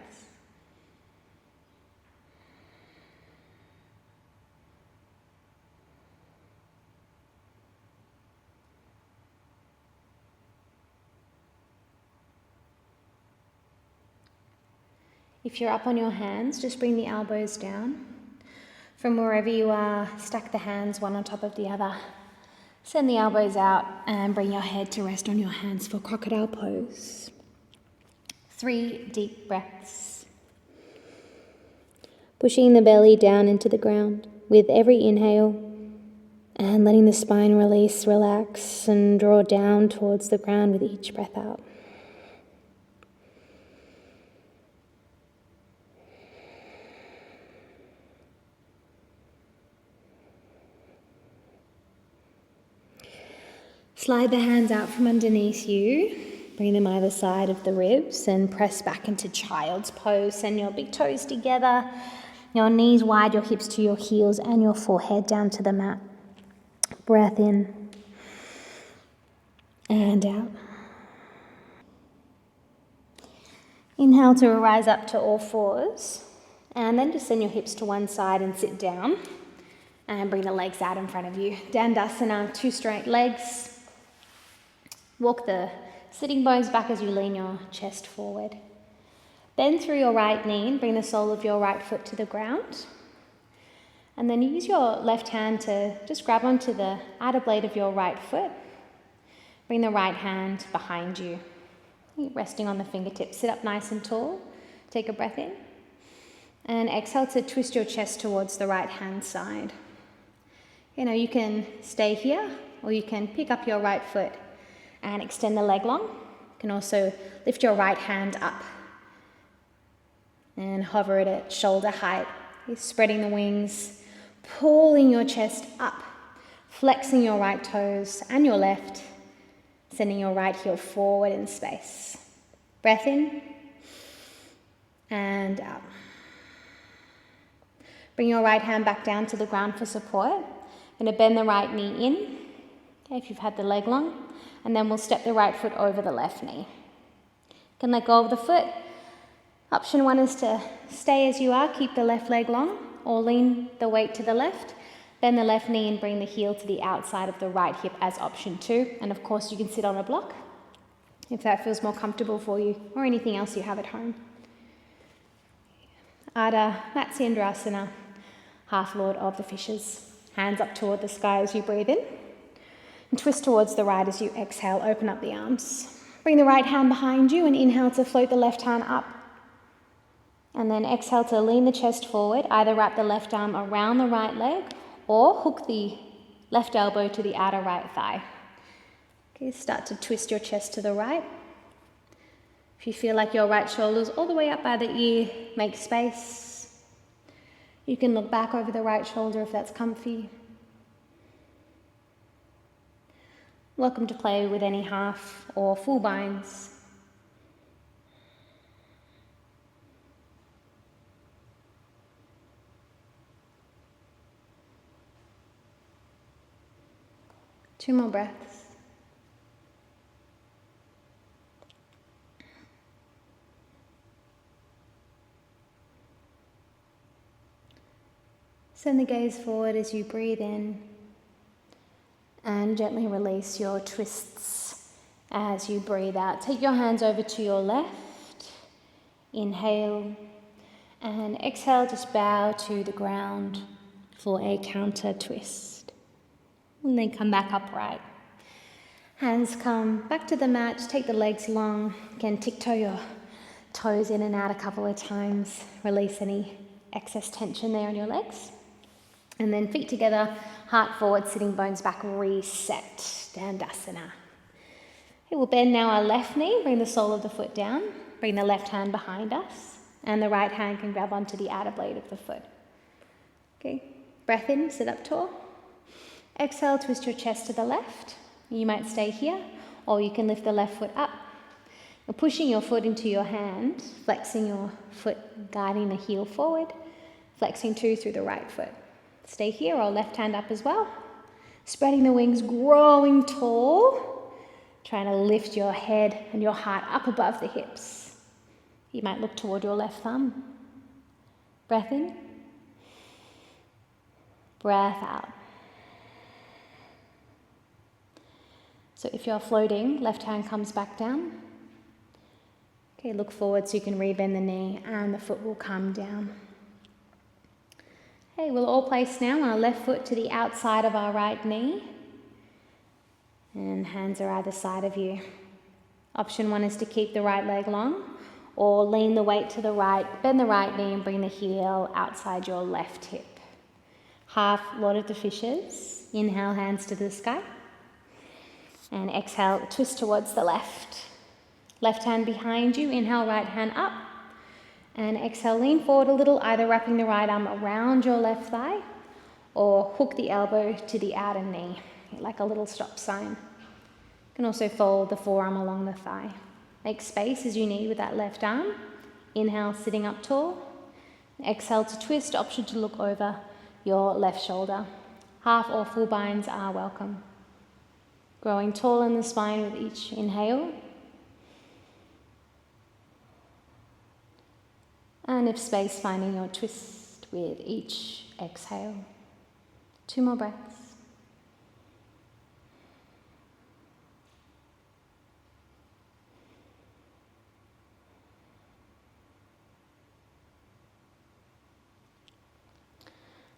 If you're up on your hands, just bring the elbows down. From wherever you are, stack the hands one on top of the other. Send the elbows out and bring your head to rest on your hands for crocodile pose. 3 deep breaths. Pushing the belly down into the ground with every inhale and letting the spine release, relax and draw down towards the ground with each breath out. Slide the hands out from underneath you. Bring them either side of the ribs and press back into child's pose. Send your big toes together, your knees wide, your hips to your heels and your forehead down to the mat. Breath in and out. Inhale to rise up to all fours and then just send your hips to one side and sit down and bring the legs out in front of you. Dandasana, 2 straight legs. Walk the sitting bones back as you lean your chest forward. Bend through your right knee and bring the sole of your right foot to the ground. And then use your left hand to just grab onto the outer blade of your right foot. Bring the right hand behind you. Resting on the fingertips. Sit up nice and tall. Take a breath in. And exhale to twist your chest towards the right hand side. You can stay here or you can pick up your right foot and extend the leg long. You can also lift your right hand up and hover it at shoulder height. You're spreading the wings, pulling your chest up, flexing your right toes and your left, sending your right heel forward in space. Breath in and out. Bring your right hand back down to the ground for support. Going to bend the right knee in, if you've had the leg long, and then we'll step the right foot over the left knee. You can let go of the foot. Option 1 is to stay as you are, keep the left leg long, or lean the weight to the left, bend the left knee and bring the heel to the outside of the right hip as option 2. And of course you can sit on a block if that feels more comfortable for you, or anything else you have at home. Ardha Matsyendrasana, half lord of the fishes. Hands up toward the sky as you breathe in. And twist towards the right as you exhale, open up the arms. Bring the right hand behind you and inhale to float the left hand up. And then exhale to lean the chest forward, either wrap the left arm around the right leg or hook the left elbow to the outer right thigh. Okay, start to twist your chest to the right. If you feel like your right shoulder's all the way up by the ear, make space. You can look back over the right shoulder if that's comfy. Welcome to play with any half or full binds. 2 more breaths. Send the gaze forward as you breathe in and gently release your twists as you breathe out. Take your hands over to your left. Inhale and exhale, just bow to the ground for a counter twist. And then come back upright. Hands come back to the mat, just take the legs long. Again, tiptoe your toes in and out a couple of times. Release any excess tension there on your legs. And then feet together, heart forward, sitting bones back, reset, Dandasana. Okay, we'll bend now our left knee, bring the sole of the foot down, bring the left hand behind us, and the right hand can grab onto the outer blade of the foot. Okay, breath in, sit up tall. Exhale, twist your chest to the left. You might stay here, or you can lift the left foot up. You're pushing your foot into your hand, flexing your foot, guiding the heel forward, flexing through the right foot. Stay here, or left hand up as well. Spreading the wings, growing tall. Trying to lift your head and your heart up above the hips. You might look toward your left thumb. Breath in. Breath out. So if you're floating, left hand comes back down. Okay, look forward so you can rebend the knee and the foot will come down. Okay, we'll all place now our left foot to the outside of our right knee. And hands are either side of you. Option 1 is to keep the right leg long, or lean the weight to the right, bend the right knee and bring the heel outside your left hip. Half Lord of the Fishes. Inhale, hands to the sky. And exhale, twist towards the left. Left hand behind you, inhale, right hand up. And exhale, lean forward a little, either wrapping the right arm around your left thigh or hook the elbow to the outer knee, like a little stop sign. You can also fold the forearm along the thigh. Make space as you need with that left arm. Inhale, sitting up tall. Exhale to twist, option to look over your left shoulder. Half or full binds are welcome. Growing tall in the spine with each inhale. And if space, finding your twist with each exhale. 2 more breaths.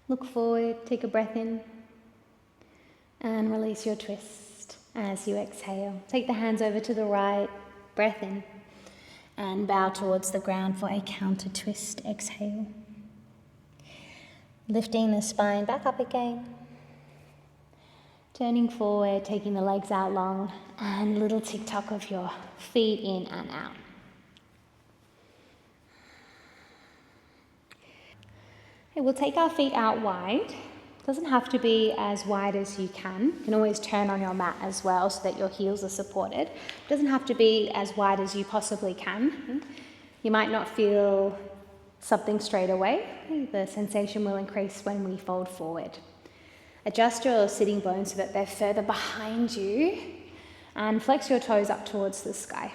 Look forward, take a breath in, and release your twist as you exhale. Take the hands over to the right, breath in, and bow towards the ground for a counter twist exhale. Lifting the spine back up again. Turning forward, taking the legs out long, and little tick-tock of your feet in and out. Okay, we'll take our feet out wide. Doesn't have to be as wide as you can. You can always turn on your mat as well so that your heels are supported. It doesn't have to be as wide as you possibly can. You might not feel something straight away. The sensation will increase when we fold forward. Adjust your sitting bones so that they're further behind you and flex your toes up towards the sky.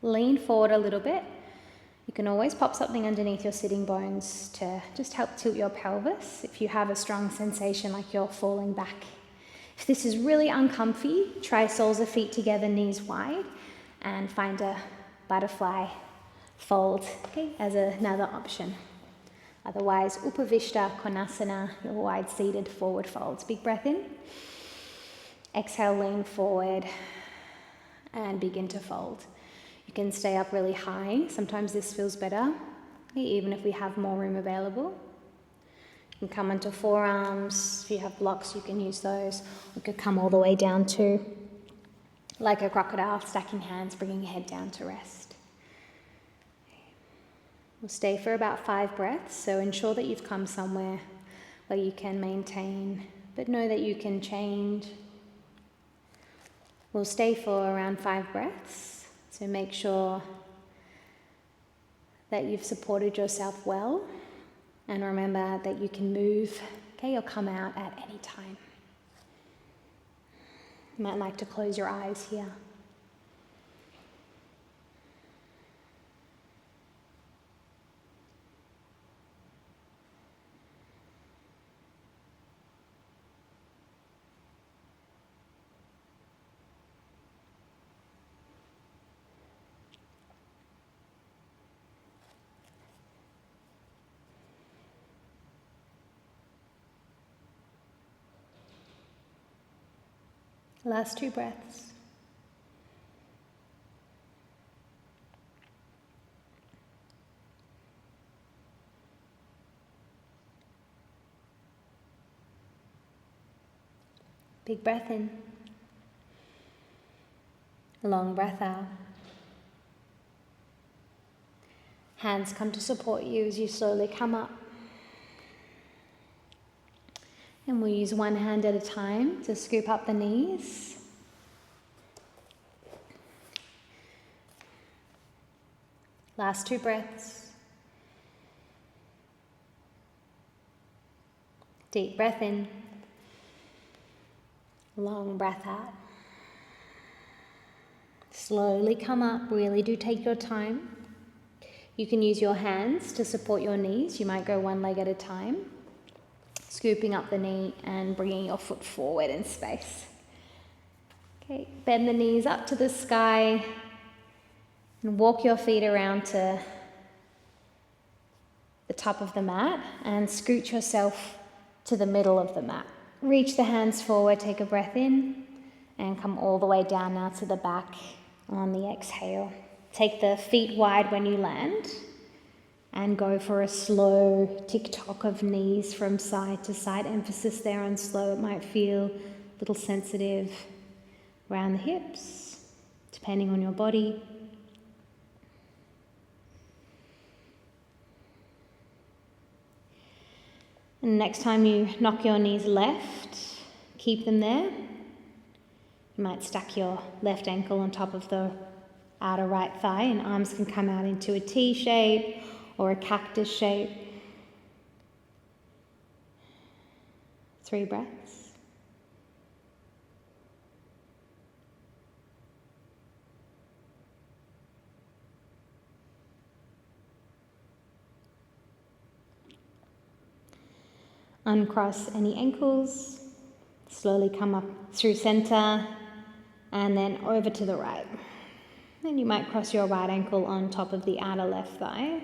Lean forward a little bit. You can always pop something underneath your sitting bones to just help tilt your pelvis if you have a strong sensation like you're falling back. If this is really uncomfy, try soles of feet together, knees wide, and find a butterfly fold, okay, as another option. Otherwise, Upavishta Konasana, your wide seated forward folds. Big breath in. Exhale, lean forward and begin to fold. You can stay up really high. Sometimes this feels better, even if we have more room available. You can come onto forearms. If you have blocks, you can use those. You could come all the way down to, like a crocodile, stacking hands, bringing your head down to rest. We'll stay for about 5 breaths, so ensure that you've come somewhere where you can maintain, but know that you can change. We'll stay for around 5 breaths. So make sure that you've supported yourself well, and remember that you can move, okay, or come out at any time. You might like to close your eyes here. Last 2 breaths. Big breath in. Long breath out. Hands come to support you as you slowly come up. And we'll use one hand at a time to scoop up the knees. Last 2 breaths. Deep breath in. Long breath out. Slowly come up, really do take your time. You can use your hands to support your knees. You might go one leg at a time, scooping up the knee and bringing your foot forward in space. Okay, bend the knees up to the sky and walk your feet around to the top of the mat and scoot yourself to the middle of the mat. Reach the hands forward, take a breath in and come all the way down now to the back on the exhale. Take the feet wide when you land and go for a slow tick-tock of knees from side to side. Emphasis there on slow. It might feel a little sensitive around the hips, depending on your body. And next time you knock your knees left, keep them there. You might stack your left ankle on top of the outer right thigh and arms can come out into a T shape or a cactus shape. 3 breaths. Uncross any ankles. Slowly come up through center and then over to the right. Then you might cross your right ankle on top of the outer left thigh.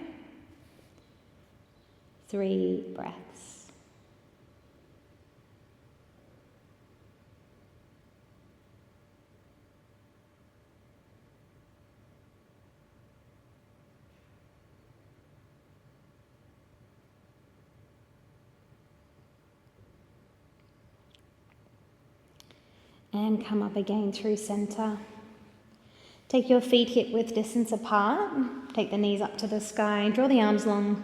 3 breaths. And come up again through center. Take your feet hip width distance apart. Take the knees up to the sky. Draw the arms long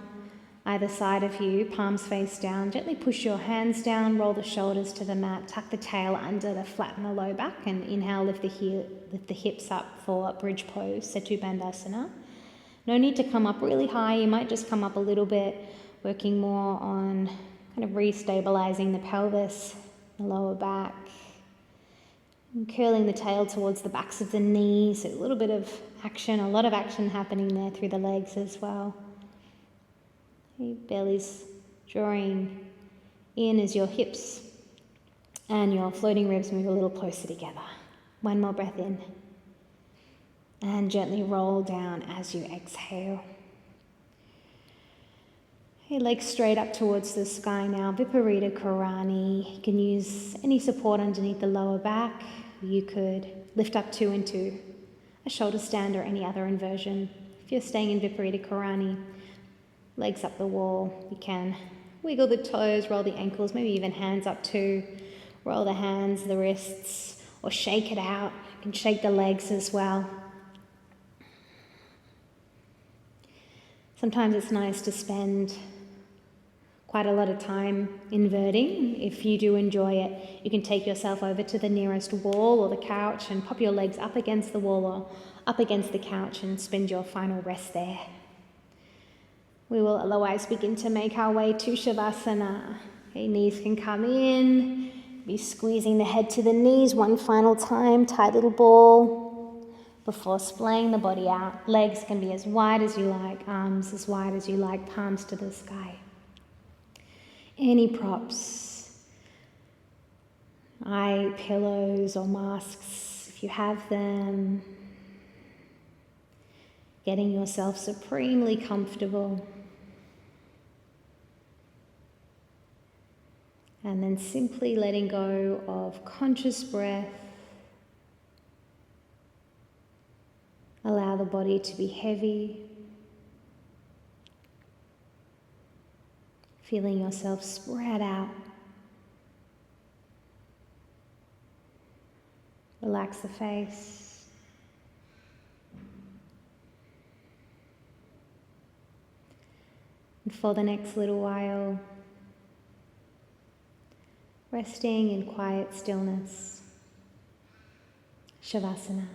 either side of you, palms face down. Gently push your hands down, roll the shoulders to the mat, tuck the tail under to flatten the low back, and inhale, lift the hips up for bridge pose, Setu Bandhasana. No need to come up really high. You might just come up a little bit, working more on kind of re-stabilizing the pelvis, the lower back. And curling the tail towards the backs of the knees, so a little bit of action, a lot of action happening there through the legs as well. Your belly's drawing in as your hips and your floating ribs move a little closer together. One more breath in. And gently roll down as you exhale. Your legs straight up towards the sky now, Viparita Karani. You can use any support underneath the lower back. You could lift up into a shoulder stand or any other inversion. If you're staying in Viparita Karani, legs up the wall, you can wiggle the toes, roll the ankles, maybe even hands up too. Roll the hands, the wrists, or shake it out. You can shake the legs as well. Sometimes it's nice to spend quite a lot of time inverting. If you do enjoy it, you can take yourself over to the nearest wall or the couch and pop your legs up against the wall or up against the couch and spend your final rest there. We will otherwise begin to make our way to Shavasana. Okay, knees can come in, Be squeezing the head to the knees one final time, tight little ball, before splaying the body out. Legs can be as wide as you like, arms as wide as you like, palms to the sky. Any props, eye pillows or masks, if you have them. Getting yourself supremely comfortable. And then simply letting go of conscious breath. Allow the body to be heavy. Feeling yourself spread out. Relax the face. And for the next little while, resting in quiet stillness. Shavasana.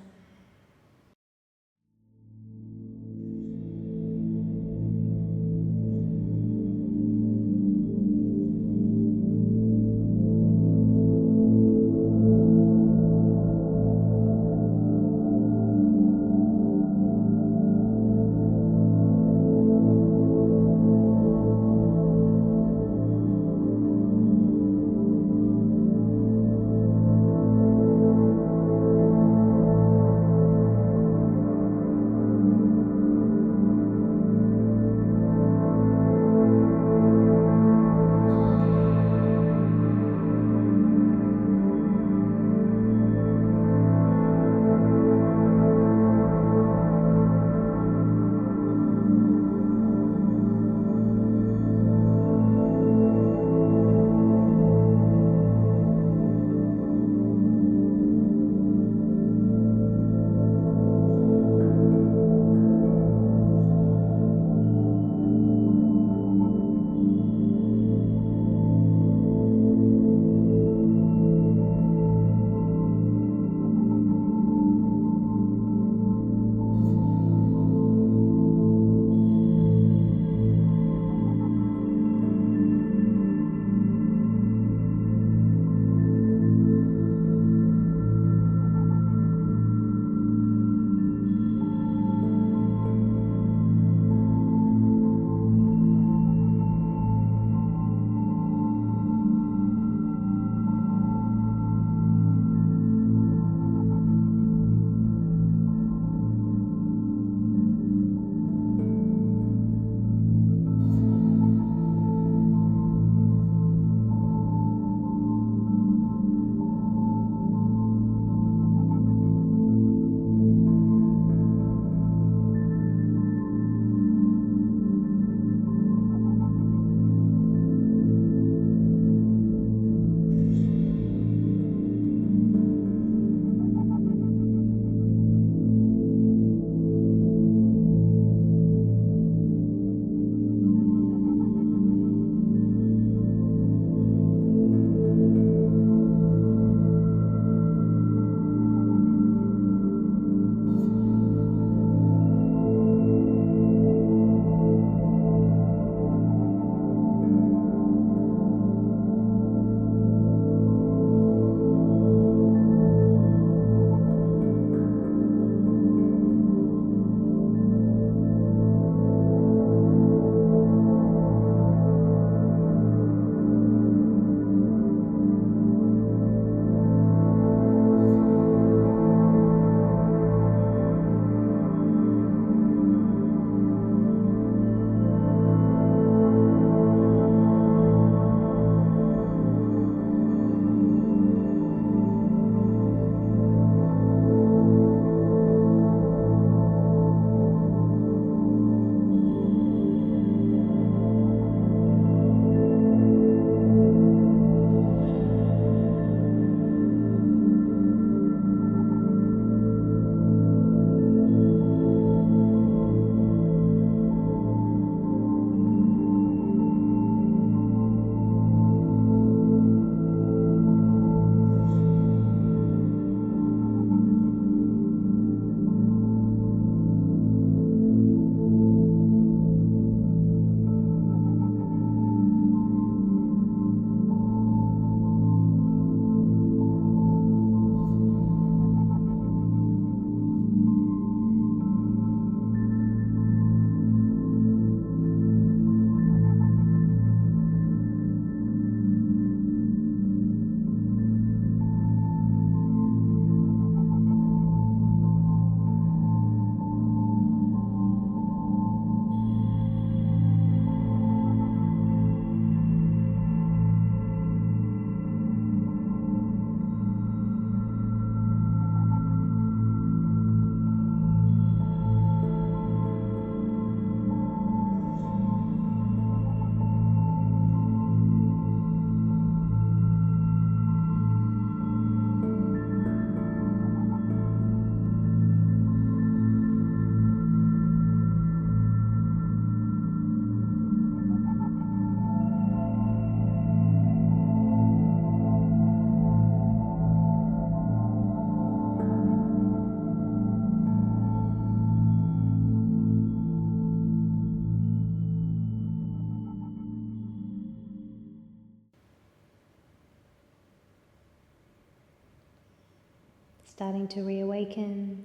starting to reawaken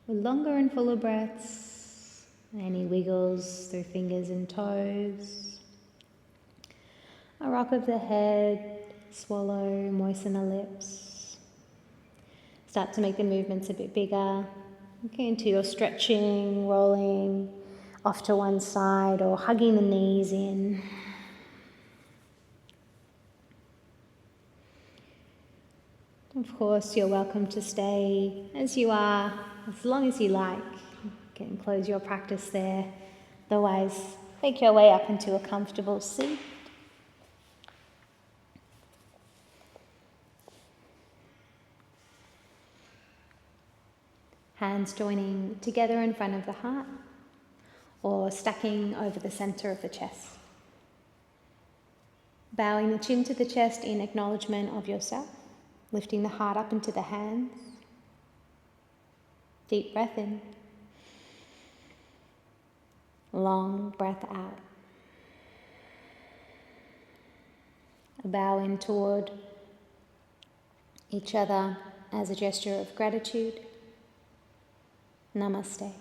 with longer and fuller breaths. Any wiggles through fingers and toes. A rock of the head, swallow, moisten the lips. Start to make the movements a bit bigger. Okay, into your stretching, rolling off to one side or hugging the knees in. Of course, you're welcome to stay as you are, as long as you like. You can close your practice there. Otherwise, make your way up into a comfortable seat. Hands joining together in front of the heart or stacking over the center of the chest. Bowing the chin to the chest in acknowledgement of yourself, lifting the heart up into the hands. Deep breath in. Long breath out. A bow in toward each other as a gesture of gratitude. Namaste.